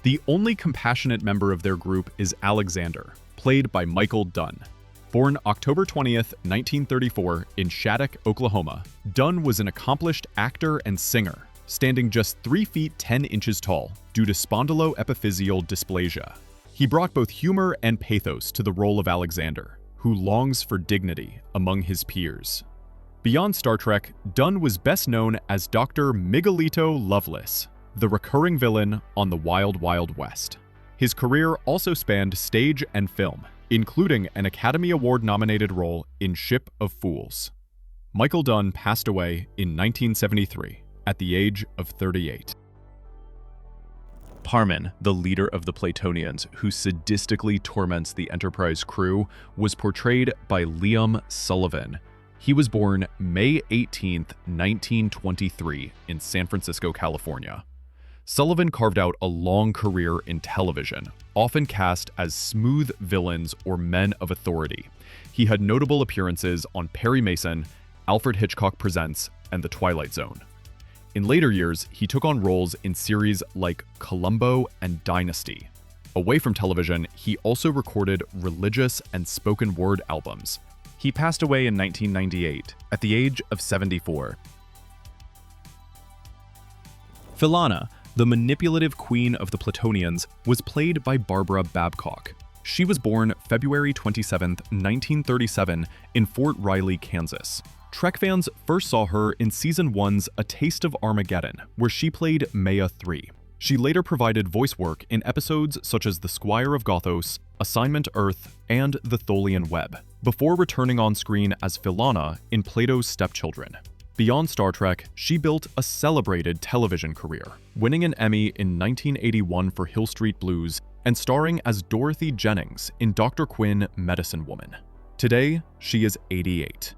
The only compassionate member of their group is Alexander, played by Michael Dunn. Born October 20th, 1934, in Shattuck, Oklahoma, Dunn was an accomplished actor and singer, standing just 3 feet 10 inches tall due to spondyloepiphyseal dysplasia. He brought both humor and pathos to the role of Alexander, who longs for dignity among his peers. Beyond Star Trek, Dunn was best known as Dr. Miguelito Loveless, the recurring villain on The Wild Wild West. His career also spanned stage and film, including an Academy Award-nominated role in Ship of Fools. Michael Dunn passed away in 1973 at the age of 38. Parman, the leader of the Platonians, who sadistically torments the Enterprise crew, was portrayed by Liam Sullivan. He was born May 18, 1923, in San Francisco, California. Sullivan carved out a long career in television, often cast as smooth villains or men of authority. He had notable appearances on Perry Mason, Alfred Hitchcock Presents, and The Twilight Zone. In later years, he took on roles in series like Columbo and Dynasty. Away from television, he also recorded religious and spoken word albums. He passed away in 1998 at the age of 74. Philana, the manipulative queen of the Platonians, was played by Barbara Babcock. She was born February 27, 1937, in Fort Riley, Kansas. Trek fans first saw her in Season 1's A Taste of Armageddon, where she played Maya 3. She later provided voice work in episodes such as The Squire of Gothos, Assignment Earth, and The Tholian Web, before returning on screen as Philana in Plato's Stepchildren. Beyond Star Trek, she built a celebrated television career, winning an Emmy in 1981 for Hill Street Blues and starring as Dorothy Jennings in Dr. Quinn, Medicine Woman. Today, she is 88.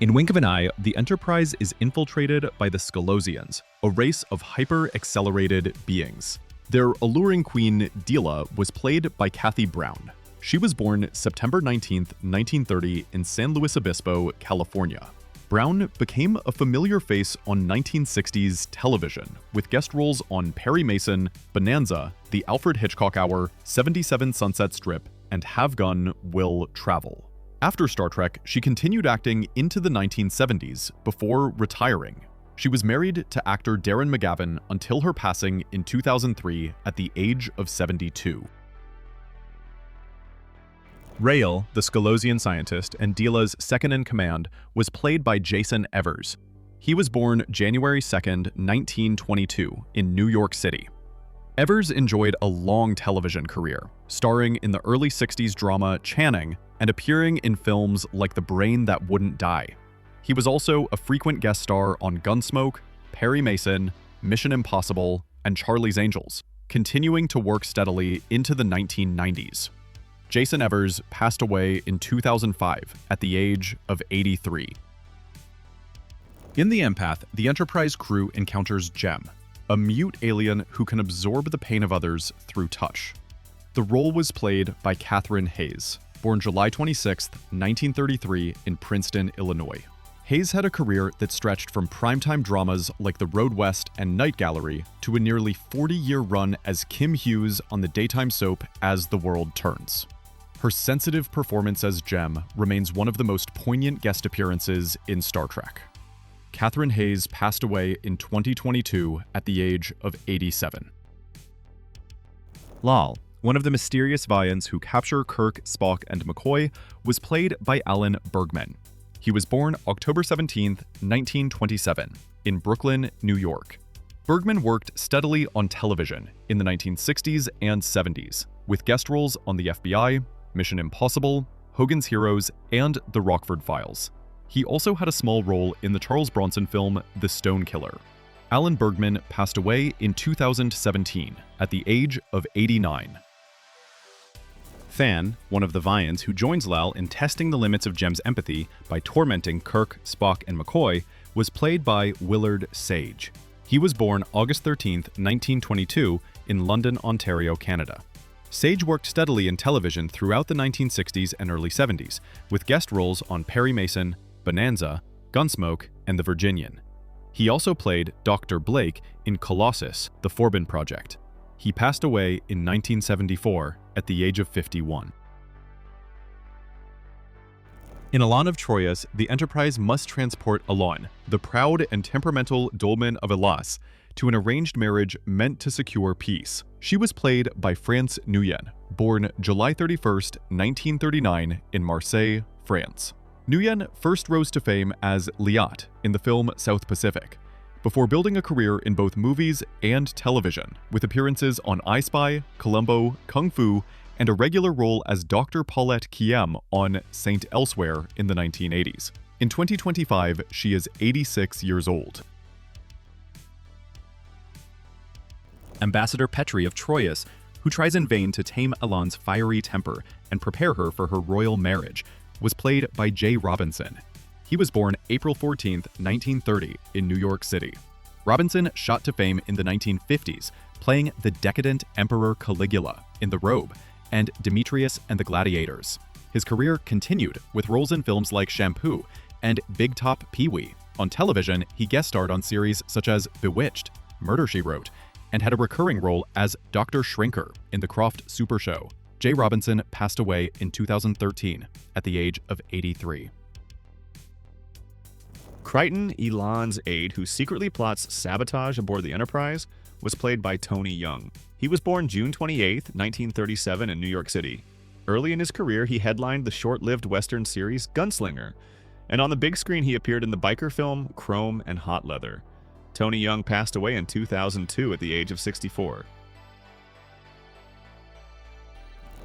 In Wink of an Eye, the Enterprise is infiltrated by the Skolosians, a race of hyper-accelerated beings. Their alluring queen, Dila, was played by Kathy Brown. She was born September 19, 1930, in San Luis Obispo, California. Brown became a familiar face on 1960s television, with guest roles on Perry Mason, Bonanza, The Alfred Hitchcock Hour, 77 Sunset Strip, and Have Gun, Will Travel. After Star Trek, she continued acting into the 1970s before retiring. She was married to actor Darren McGavin until her passing in 2003 at the age of 72. Rael, the Skolosian scientist and Dila's second-in-command, was played by Jason Evers. He was born January 2, 1922, in New York City. Evers enjoyed a long television career, starring in the early 60s drama Channing and appearing in films like The Brain That Wouldn't Die. He was also a frequent guest star on Gunsmoke, Perry Mason, Mission Impossible, and Charlie's Angels, continuing to work steadily into the 1990s. Jason Evers passed away in 2005 at the age of 83. In The Empath, the Enterprise crew encounters Jem, a mute alien who can absorb the pain of others through touch. The role was played by Catherine Hayes, born July 26, 1933, in Princeton, Illinois. Hayes had a career that stretched from primetime dramas like The Road West and Night Gallery to a nearly 40-year run as Kim Hughes on the daytime soap As the World Turns. Her sensitive performance as Jem remains one of the most poignant guest appearances in Star Trek. Catherine Hayes passed away in 2022 at the age of 87. Lal, one of the mysterious Vians who capture Kirk, Spock, and McCoy, was played by Alan Bergman. He was born October 17, 1927, in Brooklyn, New York. Bergman worked steadily on television in the 1960s and 70s, with guest roles on the FBI, Mission Impossible, Hogan's Heroes, and The Rockford Files. He also had a small role in the Charles Bronson film The Stone Killer. Alan Bergman passed away in 2017 at the age of 89. Than, one of the Vians who joins Lal in testing the limits of Jem's empathy by tormenting Kirk, Spock, and McCoy, was played by Willard Sage. He was born August 13, 1922, in London, Ontario, Canada. Sage worked steadily in television throughout the 1960s and early 70s, with guest roles on Perry Mason, Bonanza, Gunsmoke, and The Virginian. He also played Dr. Blake in Colossus, The Forbin Project. He passed away in 1974 at the age of 51. In Elan of Troyes, the Enterprise must transport Elan, the proud and temperamental Dolmen of Elas, to an arranged marriage meant to secure peace. She was played by France Nuyen, born July 31, 1939, in Marseille, France. Nuyen first rose to fame as Liat in the film South Pacific, before building a career in both movies and television, with appearances on I Spy, Columbo, Kung Fu, and a regular role as Dr. Paulette Kiem on Saint Elsewhere in the 1980s. In 2025, she is 86 years old. Ambassador Petrie of Troyes, who tries in vain to tame Elan's fiery temper and prepare her for her royal marriage, was played by Jay Robinson. He was born April 14, 1930, in New York City. Robinson shot to fame in the 1950s, playing the decadent Emperor Caligula in The Robe and Demetrius and the Gladiators. His career continued with roles in films like Shampoo and Big Top Pee-wee. On television, he guest starred on series such as Bewitched, Murder, She Wrote, and had a recurring role as Dr. Shrinker in The Croft Super Show. Jay Robinson passed away in 2013 at the age of 83. Crichton, Elon's aide who secretly plots sabotage aboard the Enterprise, was played by Tony Young. He was born June 28, 1937 in New York City. Early in his career, he headlined the short-lived Western series Gunslinger, and on the big screen he appeared in the biker film Chrome and Hot Leather. Tony Young passed away in 2002 at the age of 64.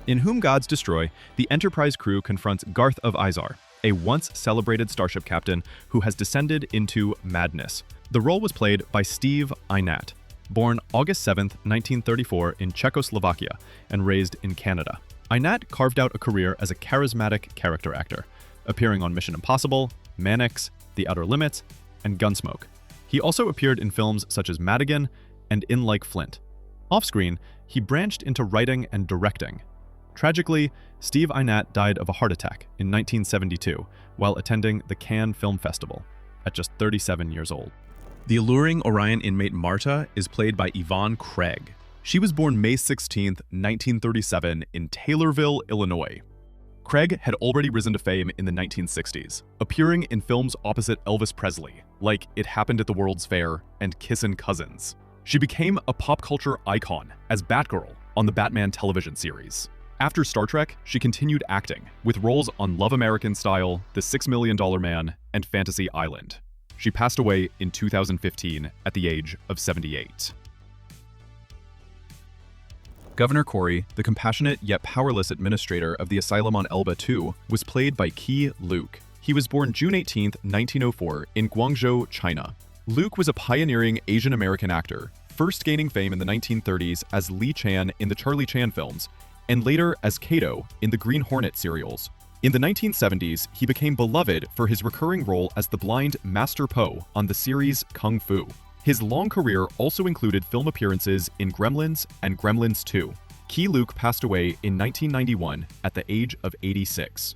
In Whom Gods Destroy, the Enterprise crew confronts Garth of Izar, a once-celebrated starship captain who has descended into madness. The role was played by Steve Einat, born August 7, 1934 in Czechoslovakia and raised in Canada. Einat carved out a career as a charismatic character actor, appearing on Mission Impossible, Mannix, The Outer Limits, and Gunsmoke. He also appeared in films such as Madigan and In Like Flint. Off-screen, he branched into writing and directing. Tragically, Steve Einat died of a heart attack in 1972 while attending the Cannes Film Festival at just 37 years old. The alluring Orion inmate Marta is played by Yvonne Craig. She was born May 16, 1937 in Taylorville, Illinois. Craig had already risen to fame in the 1960s, appearing in films opposite Elvis Presley, like It Happened at the World's Fair and Kissin' Cousins. She became a pop culture icon as Batgirl on the Batman television series. After Star Trek, she continued acting, with roles on Love American Style, The $6 Million Man, and Fantasy Island. She passed away in 2015 at the age of 78. Governor Corey, the compassionate yet powerless administrator of the asylum on Elba II, was played by Key Luke. He was born June 18, 1904 in Guangzhou, China. Luke was a pioneering Asian American actor, first gaining fame in the 1930s as Lee Chan in the Charlie Chan films, and later as Kato in the Green Hornet serials. In the 1970s, he became beloved for his recurring role as the blind Master Po on the series Kung Fu. His long career also included film appearances in Gremlins and Gremlins 2. Key Luke passed away in 1991 at the age of 86.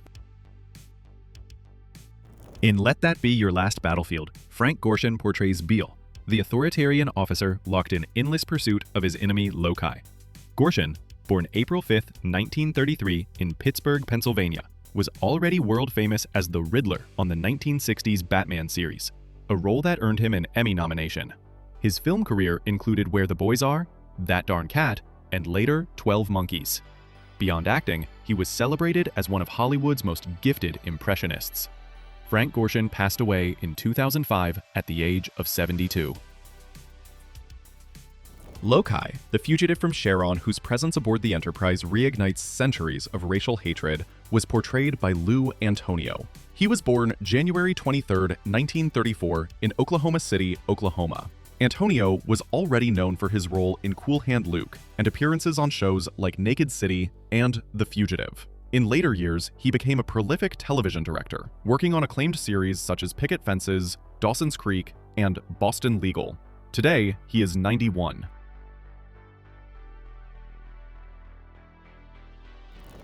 In Let That Be Your Last Battlefield, Frank Gorshin portrays Beale, the authoritarian officer locked in endless pursuit of his enemy Lokai. Gorshin, born April 5, 1933 in Pittsburgh, Pennsylvania, was already world famous as the Riddler on the 1960s Batman series, a role that earned him an Emmy nomination. His film career included Where the Boys Are, That Darn Cat, and later 12 Monkeys. Beyond acting, he was celebrated as one of Hollywood's most gifted impressionists. Frank Gorshin passed away in 2005 at the age of 72. Lokai, the fugitive from Charon whose presence aboard the Enterprise reignites centuries of racial hatred, was portrayed by Lou Antonio. He was born January 23, 1934 in Oklahoma City, Oklahoma. Antonio was already known for his role in Cool Hand Luke and appearances on shows like Naked City and The Fugitive. In later years, he became a prolific television director, working on acclaimed series such as Picket Fences, Dawson's Creek, and Boston Legal. Today, he is 91.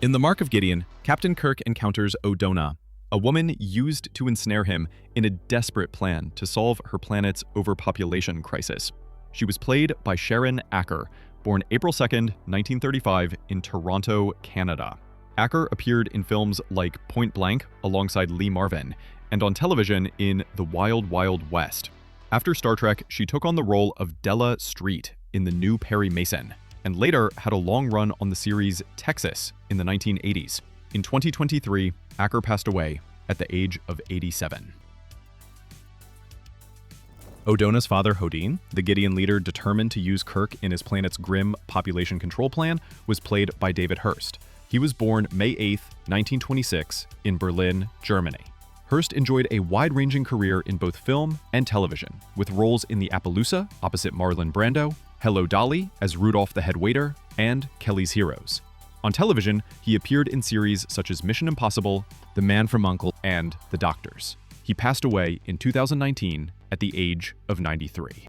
In The Mark of Gideon, Captain Kirk encounters O'Donnell, a woman used to ensnare him in a desperate plan to solve her planet's overpopulation crisis. She was played by Sharon Acker, born April 2, 1935 in Toronto, Canada. Acker appeared in films like Point Blank alongside Lee Marvin, and on television in The Wild Wild West. After Star Trek, she took on the role of Della Street in The New Perry Mason, and later had a long run on the series Texas in the 1980s. In 2023, Acker passed away at the age of 87. O'Donnell's father, Hodine, the Gideon leader determined to use Kirk in his planet's grim population control plan, was played by David Hurst. He was born May 8, 1926, in Berlin, Germany. Hurst enjoyed a wide-ranging career in both film and television, with roles in The Appaloosa opposite Marlon Brando, Hello Dolly as Rudolph the Head Waiter, and Kelly's Heroes. On television, he appeared in series such as Mission Impossible, The Man from U.N.C.L.E., and The Doctors. He passed away in 2019 at the age of 93.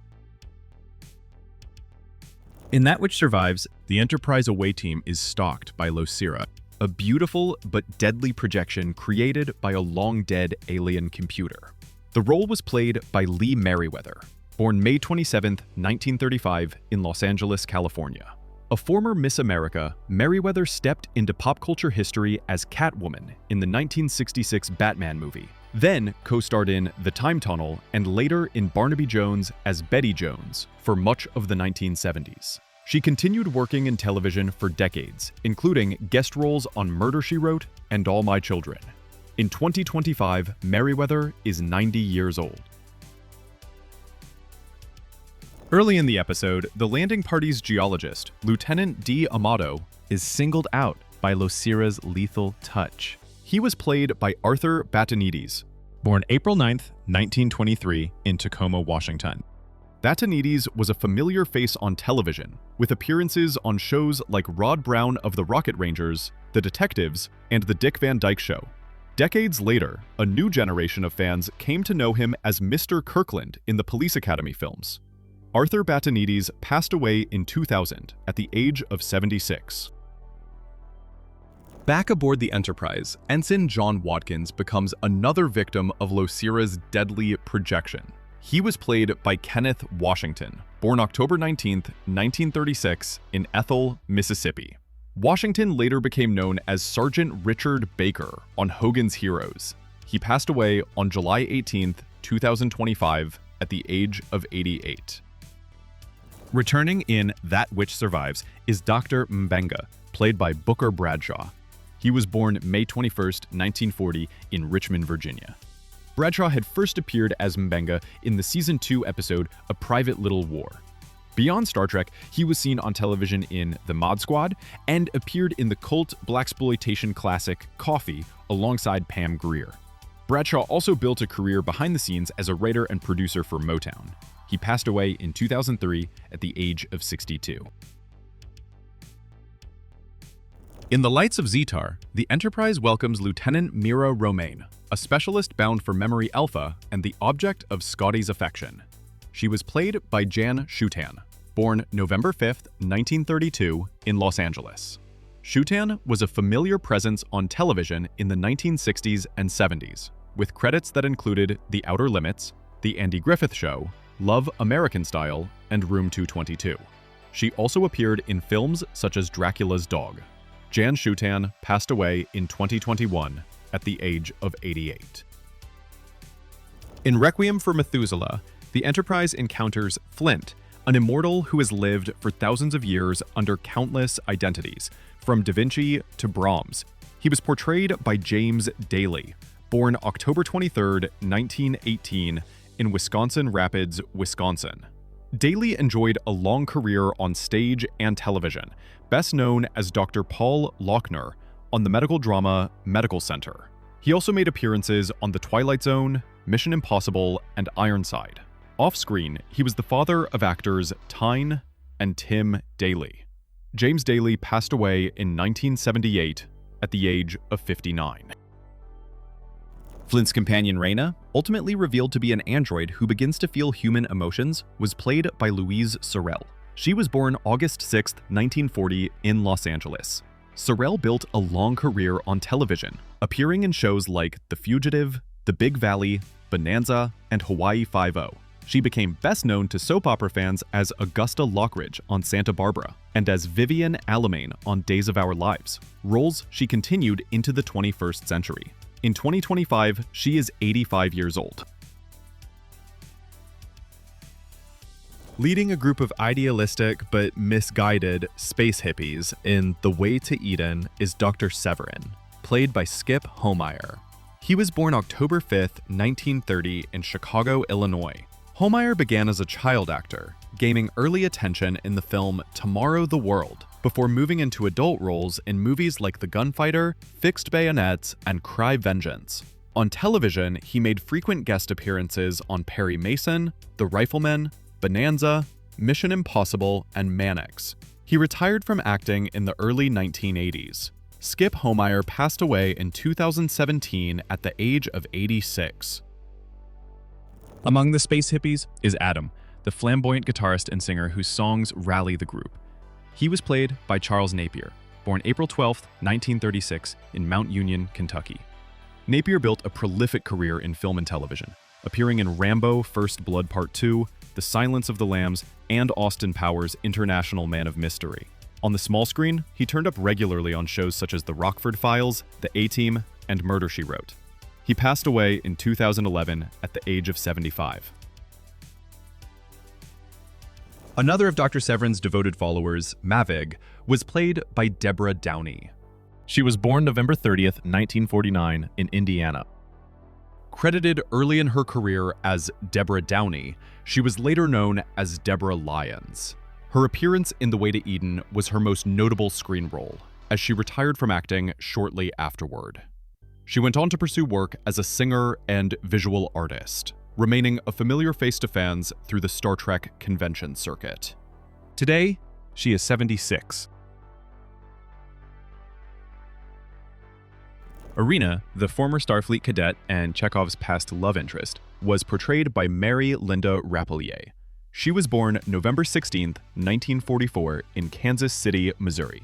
In That Which Survives, the Enterprise away team is stalked by Losira, A beautiful but deadly projection created by a long-dead alien computer. The role was played by Lee Merriweather, born May 27, 1935 in Los Angeles, California. A former Miss America, Merriweather stepped into pop culture history as Catwoman in the 1966 Batman movie, Then co-starred in The Time Tunnel and later in Barnaby Jones as Betty Jones for much of the 1970s. She continued working in television for decades, including guest roles on Murder, She Wrote and All My Children. In 2025, Merriweather is 90 years old. Early in the episode, the landing party's geologist, Lieutenant D. Amato, is singled out by Losira's lethal touch. He was played by Arthur Batanides, born April 9th, 1923 in Tacoma, Washington. Batanides was a familiar face on television, with appearances on shows like Rod Brown of the Rocket Rangers, The Detectives, and The Dick Van Dyke Show. Decades later, a new generation of fans came to know him as Mr. Kirkland in the Police Academy films. Arthur Batanides passed away in 2000 at the age of 76. Back aboard the Enterprise, Ensign John Watkins becomes another victim of Losira's deadly projection. He was played by Kenneth Washington, born October 19, 1936, in Ethel, Mississippi. Washington later became known as Sergeant Richard Baker on Hogan's Heroes. He passed away on July 18, 2025, at the age of 88. Returning in That Which Survives is Dr. Mbenga, played by Booker Bradshaw. He was born May 21, 1940, in Richmond, Virginia. Bradshaw had first appeared as Mbenga in the Season 2 episode A Private Little War. Beyond Star Trek, he was seen on television in The Mod Squad and appeared in the cult blaxploitation classic Coffee alongside Pam Grier. Bradshaw also built a career behind the scenes as a writer and producer for Motown. He passed away in 2003 at the age of 62. In the lights of Zetar, the Enterprise welcomes Lieutenant Mira Romaine, a specialist bound for Memory Alpha and the object of Scotty's affection. She was played by Jan Schutan, born November 5, 1932, in Los Angeles. Schutan was a familiar presence on television in the 1960s and 70s, with credits that included The Outer Limits, The Andy Griffith Show, Love American Style, and Room 222. She also appeared in films such as Dracula's Dog. Jan Schutan passed away in 2021 at the age of 88. In Requiem for Methuselah, the Enterprise encounters Flint, an immortal who has lived for thousands of years under countless identities, from Da Vinci to Brahms. He was portrayed by James Daly, born October 23, 1918, in Wisconsin Rapids, Wisconsin. Daly enjoyed a long career on stage and television, best known as Dr. Paul Lochner on the medical drama Medical Center. He also made appearances on The Twilight Zone, Mission Impossible, and Ironside. Off-screen, he was the father of actors Tyne and Tim Daly. James Daly passed away in 1978 at the age of 59. Flint's companion Reyna, ultimately revealed to be an android who begins to feel human emotions, was played by Louise Sorel. She was born August 6, 1940, in Los Angeles. Sorel built a long career on television, appearing in shows like The Fugitive, The Big Valley, Bonanza, and Hawaii Five-0. She became best known to soap opera fans as Augusta Lockridge on Santa Barbara and as Vivian Alamain on Days of Our Lives, roles she continued into the 21st century. In 2025, she is 85 years old. Leading a group of idealistic but misguided space hippies in The Way to Eden is Dr. Severin, played by Skip Homeyer. He was born October 5, 1930, in Chicago, Illinois. Homeyer began as a child actor, gaining early attention in the film Tomorrow the World, before moving into adult roles in movies like The Gunfighter, Fixed Bayonets, and Cry Vengeance. On television, he made frequent guest appearances on Perry Mason, The Rifleman, Bonanza, Mission Impossible, and Mannix. He retired from acting in the early 1980s. Skip Homeyer passed away in 2017 at the age of 86. Among the space hippies is Adam, the flamboyant guitarist and singer whose songs rally the group. He was played by Charles Napier, born April 12, 1936, in Mount Union, Kentucky. Napier built a prolific career in film and television, appearing in Rambo: First Blood Part 2, The Silence of the Lambs, and Austin Powers' International Man of Mystery. On the small screen, he turned up regularly on shows such as The Rockford Files, The A-Team, and Murder, She Wrote. He passed away in 2011 at the age of 75. Another of Dr. Severin's devoted followers, Mavig, was played by Deborah Downey. She was born November 30th, 1949 in Indiana. Credited early in her career as Deborah Downey, she was later known as Deborah Lyons. Her appearance in The Way to Eden was her most notable screen role, as she retired from acting shortly afterward. She went on to pursue work as a singer and visual artist, remaining a familiar face to fans through the Star Trek convention circuit. Today, she is 76. Irina, the former Starfleet cadet and Chekhov's past love interest, was portrayed by Mary Linda Rapelier. She was born November 16, 1944 in Kansas City, Missouri.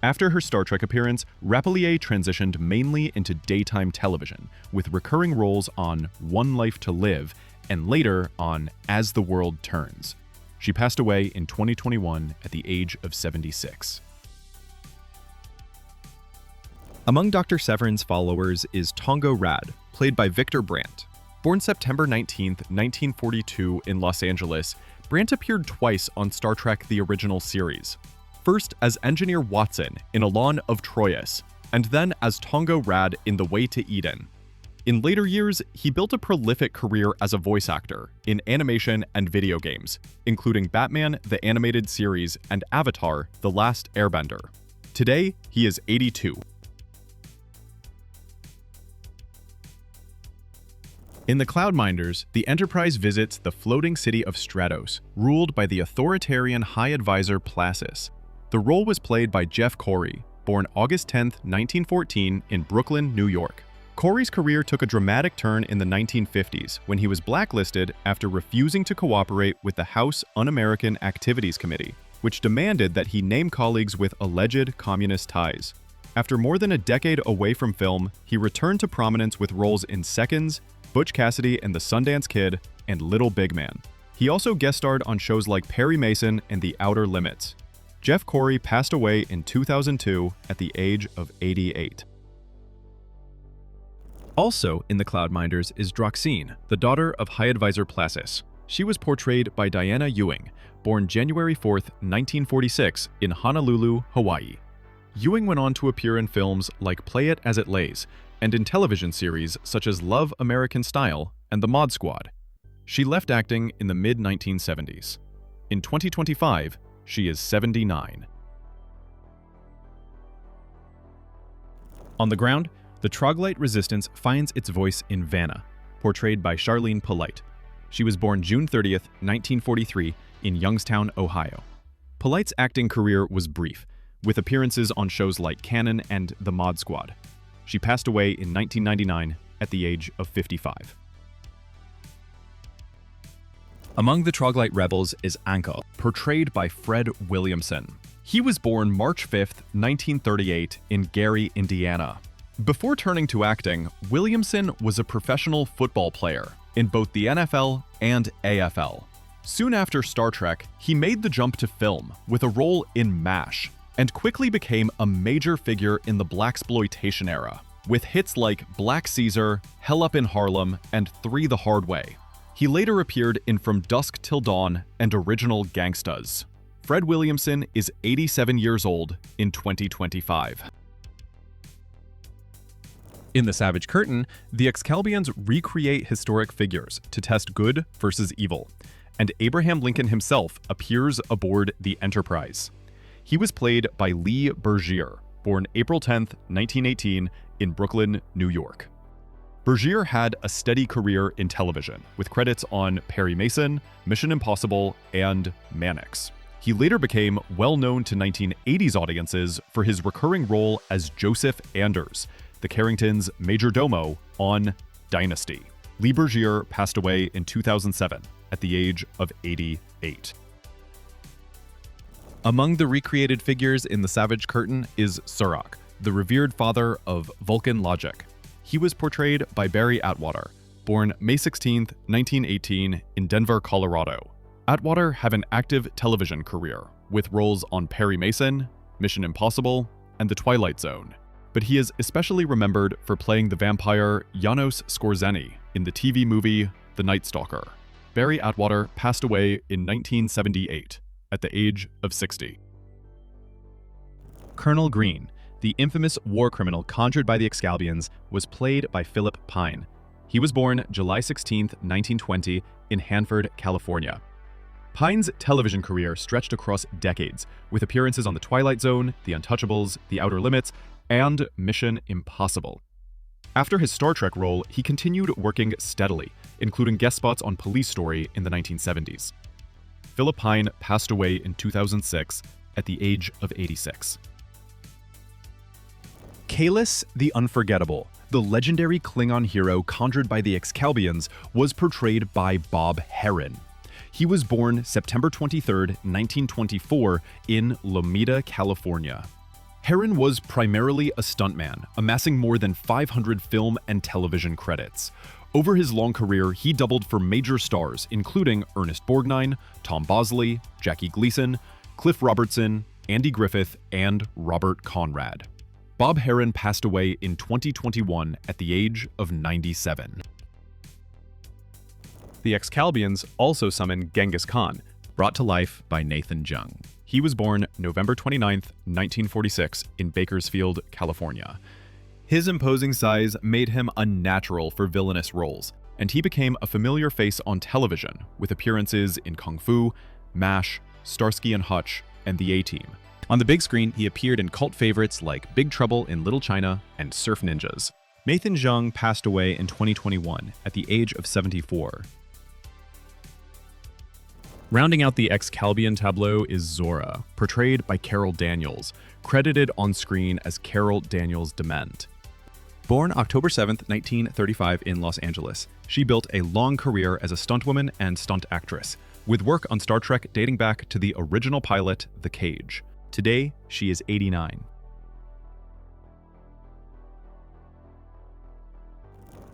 After her Star Trek appearance, Rapelier transitioned mainly into daytime television, with recurring roles on One Life to Live and later on As the World Turns. She passed away in 2021 at the age of 76. Among Dr. Severin's followers is Tongo Rad, played by Victor Brandt. Born September 19, 1942 in Los Angeles, Brandt appeared twice on Star Trek: The Original Series. First as Engineer Watson in Elan of Troyes, and then as Tongo Rad in The Way to Eden. In later years, he built a prolific career as a voice actor in animation and video games, including Batman: The Animated Series and Avatar: The Last Airbender. Today, he is 82. In The Cloudminders, the Enterprise visits the floating city of Stratos, ruled by the authoritarian High Advisor Placis. The role was played by Jeff Corey, born August 10, 1914 in Brooklyn, New York. Corey's career took a dramatic turn in the 1950s when he was blacklisted after refusing to cooperate with the House Un-American Activities Committee, which demanded that he name colleagues with alleged communist ties. After more than a decade away from film, he returned to prominence with roles in Seconds, Butch Cassidy and the Sundance Kid, and Little Big Man. He also guest starred on shows like Perry Mason and The Outer Limits. Jeff Corey passed away in 2002 at the age of 88. Also in The Cloudminders is Droxine, the daughter of High Advisor Placis. She was portrayed by Diana Ewing, born January 4, 1946 in Honolulu, Hawaii. Ewing went on to appear in films like Play It As It Lays, and in television series such as Love American Style and The Mod Squad. She left acting in the mid-1970s. In 2025, she is 79. On the ground, the Troglodyte resistance finds its voice in Vanna, portrayed by Charlene Polite. She was born June 30, 1943 in Youngstown, Ohio. Polite's acting career was brief, with appearances on shows like Cannon and The Mod Squad. She passed away in 1999 at the age of 55. Among the Troglodyte rebels is Anko, portrayed by Fred Williamson. He was born March 5, 1938 in Gary, Indiana. Before turning to acting, Williamson was a professional football player in both the NFL and AFL. Soon after Star Trek, he made the jump to film with a role in MASH, and quickly became a major figure in the blaxploitation era, with hits like Black Caesar, Hell Up in Harlem, and 3 the Hard Way. He later appeared in From Dusk Till Dawn and Original Gangstas. Fred Williamson is 87 years old in 2025. In The Savage Curtain, the Excalbians recreate historic figures to test good versus evil, and Abraham Lincoln himself appears aboard the Enterprise. He was played by Lee Bergier, born April 10, 1918 in Brooklyn, New York. Bergier had a steady career in television, with credits on Perry Mason, Mission Impossible, and Mannix. He later became well known to 1980s audiences for his recurring role as Joseph Anders, the Carringtons' major domo on Dynasty. Lee Bergier passed away in 2007 at the age of 88. Among the recreated figures in The Savage Curtain is Surak, the revered father of Vulcan logic. He was portrayed by Barry Atwater, born May 16, 1918 in Denver, Colorado. Atwater had an active television career, with roles on Perry Mason, Mission Impossible, and The Twilight Zone. but he is especially remembered for playing the vampire Janos Skorzeny in the TV movie The Night Stalker. Barry Atwater passed away in 1978 at the age of 60. Colonel Green, the infamous war criminal conjured by the Excalbians, was played by Philip Pine. He was born July 16, 1920, in Hanford, California. Pine's television career stretched across decades, with appearances on The Twilight Zone, The Untouchables, The Outer Limits, and Mission Impossible. After his Star Trek role, he continued working steadily, including guest spots on Police Story in the 1970s. Philip Pine passed away in 2006 at the age of 86. Kahless the Unforgettable, the legendary Klingon hero conjured by the Excalbians, was portrayed by Bob Herron. He was born September 23, 1924, in Lomita, California. Herron was primarily a stuntman, amassing more than 500 film and television credits. Over his long career, he doubled for major stars, including Ernest Borgnine, Tom Bosley, Jackie Gleason, Cliff Robertson, Andy Griffith, and Robert Conrad. Bob Herron passed away in 2021 at the age of 97. The Excalbians also summoned Genghis Khan, brought to life by Nathan Jung. He was born November 29, 1946, in Bakersfield, California. His imposing size made him unnatural for villainous roles, and he became a familiar face on television, with appearances in Kung Fu, MASH, Starsky and Hutch, and The A-Team. On the big screen, he appeared in cult favorites like Big Trouble in Little China and Surf Ninjas. Nathan Jung passed away in 2021 at the age of 74. Rounding out the Excalbian tableau is Zora, portrayed by Carol Daniels, credited on screen as Carol Daniels Dement. Born October 7, 1935 in Los Angeles, she built a long career as a stuntwoman and stunt actress, with work on Star Trek dating back to the original pilot, The Cage. Today, she is 89.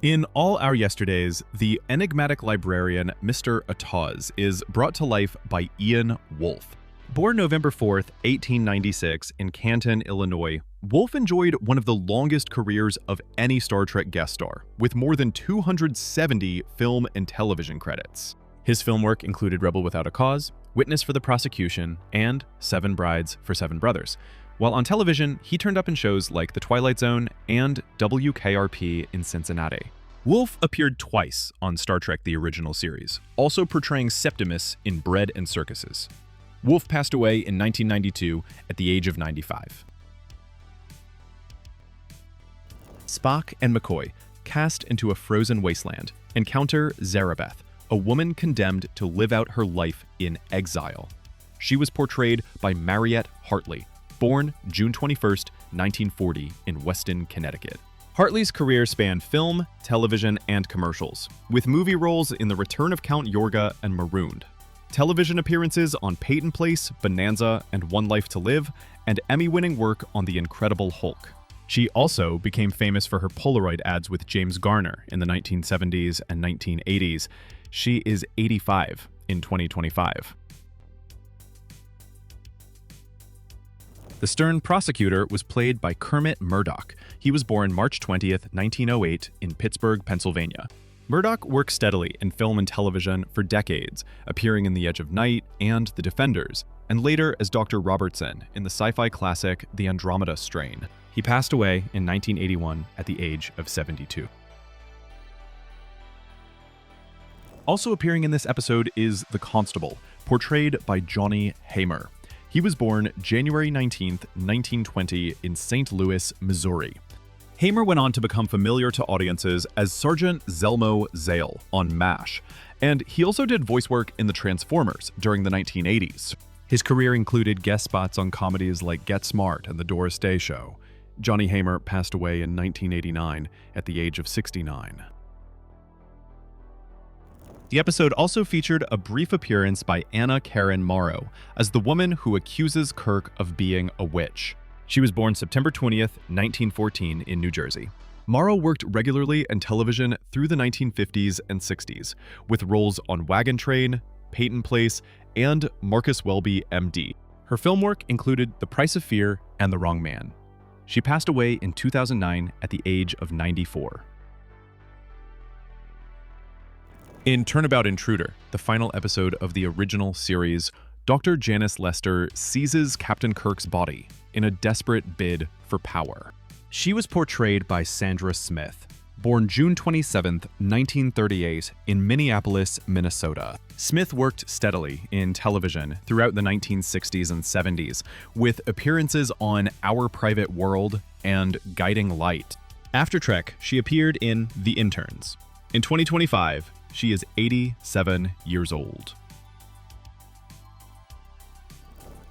In All Our Yesterdays, the enigmatic librarian Mr. Ataz is brought to life by Ian Wolfe. Born November 4th, 1896 in Canton, Illinois, Wolfe enjoyed one of the longest careers of any Star Trek guest star, with more than 270 film and television credits. His film work included Rebel Without a Cause, Witness for the Prosecution, and Seven Brides for Seven Brothers. While on television, he turned up in shows like The Twilight Zone and WKRP in Cincinnati. Wolfe appeared twice on Star Trek the Original Series, also portraying Septimus in Bread and Circuses. Wolfe passed away in 1992 at the age of 95. Spock and McCoy, cast into a frozen wasteland, encounter Zarabeth, a woman condemned to live out her life in exile. She was portrayed by Mariette Hartley, born June 21, 1940, in Weston, Connecticut. Hartley's career spanned film, television, and commercials, with movie roles in The Return of Count Yorga and Marooned, television appearances on Peyton Place, Bonanza, and One Life to Live, and Emmy-winning work on The Incredible Hulk. She also became famous for her Polaroid ads with James Garner in the 1970s and 1980s. She is 85 in 2025. The stern prosecutor was played by Kermit Murdoch. He was born March 20th, 1908 in Pittsburgh, Pennsylvania. Murdoch worked steadily in film and television for decades, appearing in The Edge of Night and The Defenders, and later as Dr. Robertson in the sci-fi classic The Andromeda Strain. He passed away in 1981 at the age of 72. Also appearing in this episode is the Constable, portrayed by Johnny Hamer. He was born January 19, 1920 in St. Louis, Missouri. Hamer went on to become familiar to audiences as Sergeant Zelmo Zale on MASH, and he also did voice work in the Transformers during the 1980s. His career included guest spots on comedies like Get Smart and The Doris Day Show. Johnny Hamer passed away in 1989 at the age of 69. The episode also featured a brief appearance by Anna Karen Morrow as the woman who accuses Kirk of being a witch. She was born September 20th, 1914 in New Jersey. Morrow worked regularly in television through the 1950s and 60s, with roles on Wagon Train, Peyton Place, and Marcus Welby, MD. Her film work included The Price of Fear and The Wrong Man. She passed away in 2009 at the age of 94. In Turnabout Intruder, the final episode of the original series, Dr. Janice Lester seizes Captain Kirk's body in a desperate bid for power. She was portrayed by Sandra Smith, born June 27, 1938, in Minneapolis, Minnesota. Smith worked steadily in television throughout the 1960s and 70s, with appearances on Our Private World and Guiding Light. After Trek, she appeared in The Interns. In 2025, she is 87 years old.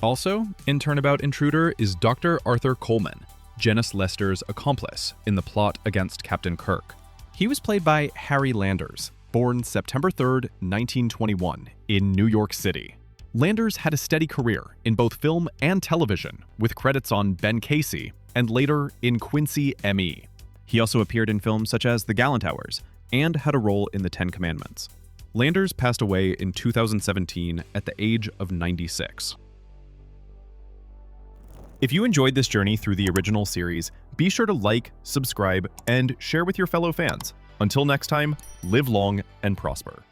Also, in Turnabout Intruder is Dr. Arthur Coleman, Janice Lester's accomplice in the plot against Captain Kirk. He was played by Harry Landers, born September 3, 1921, in New York City. Landers had a steady career in both film and television, with credits on Ben Casey and later in Quincy M.E. He also appeared in films such as The Gallant Hours and had a role in The Ten Commandments. Landers passed away in 2017 at the age of 96. If you enjoyed this journey through the original series, be sure to like, subscribe, and share with your fellow fans. Until next time, live long and prosper.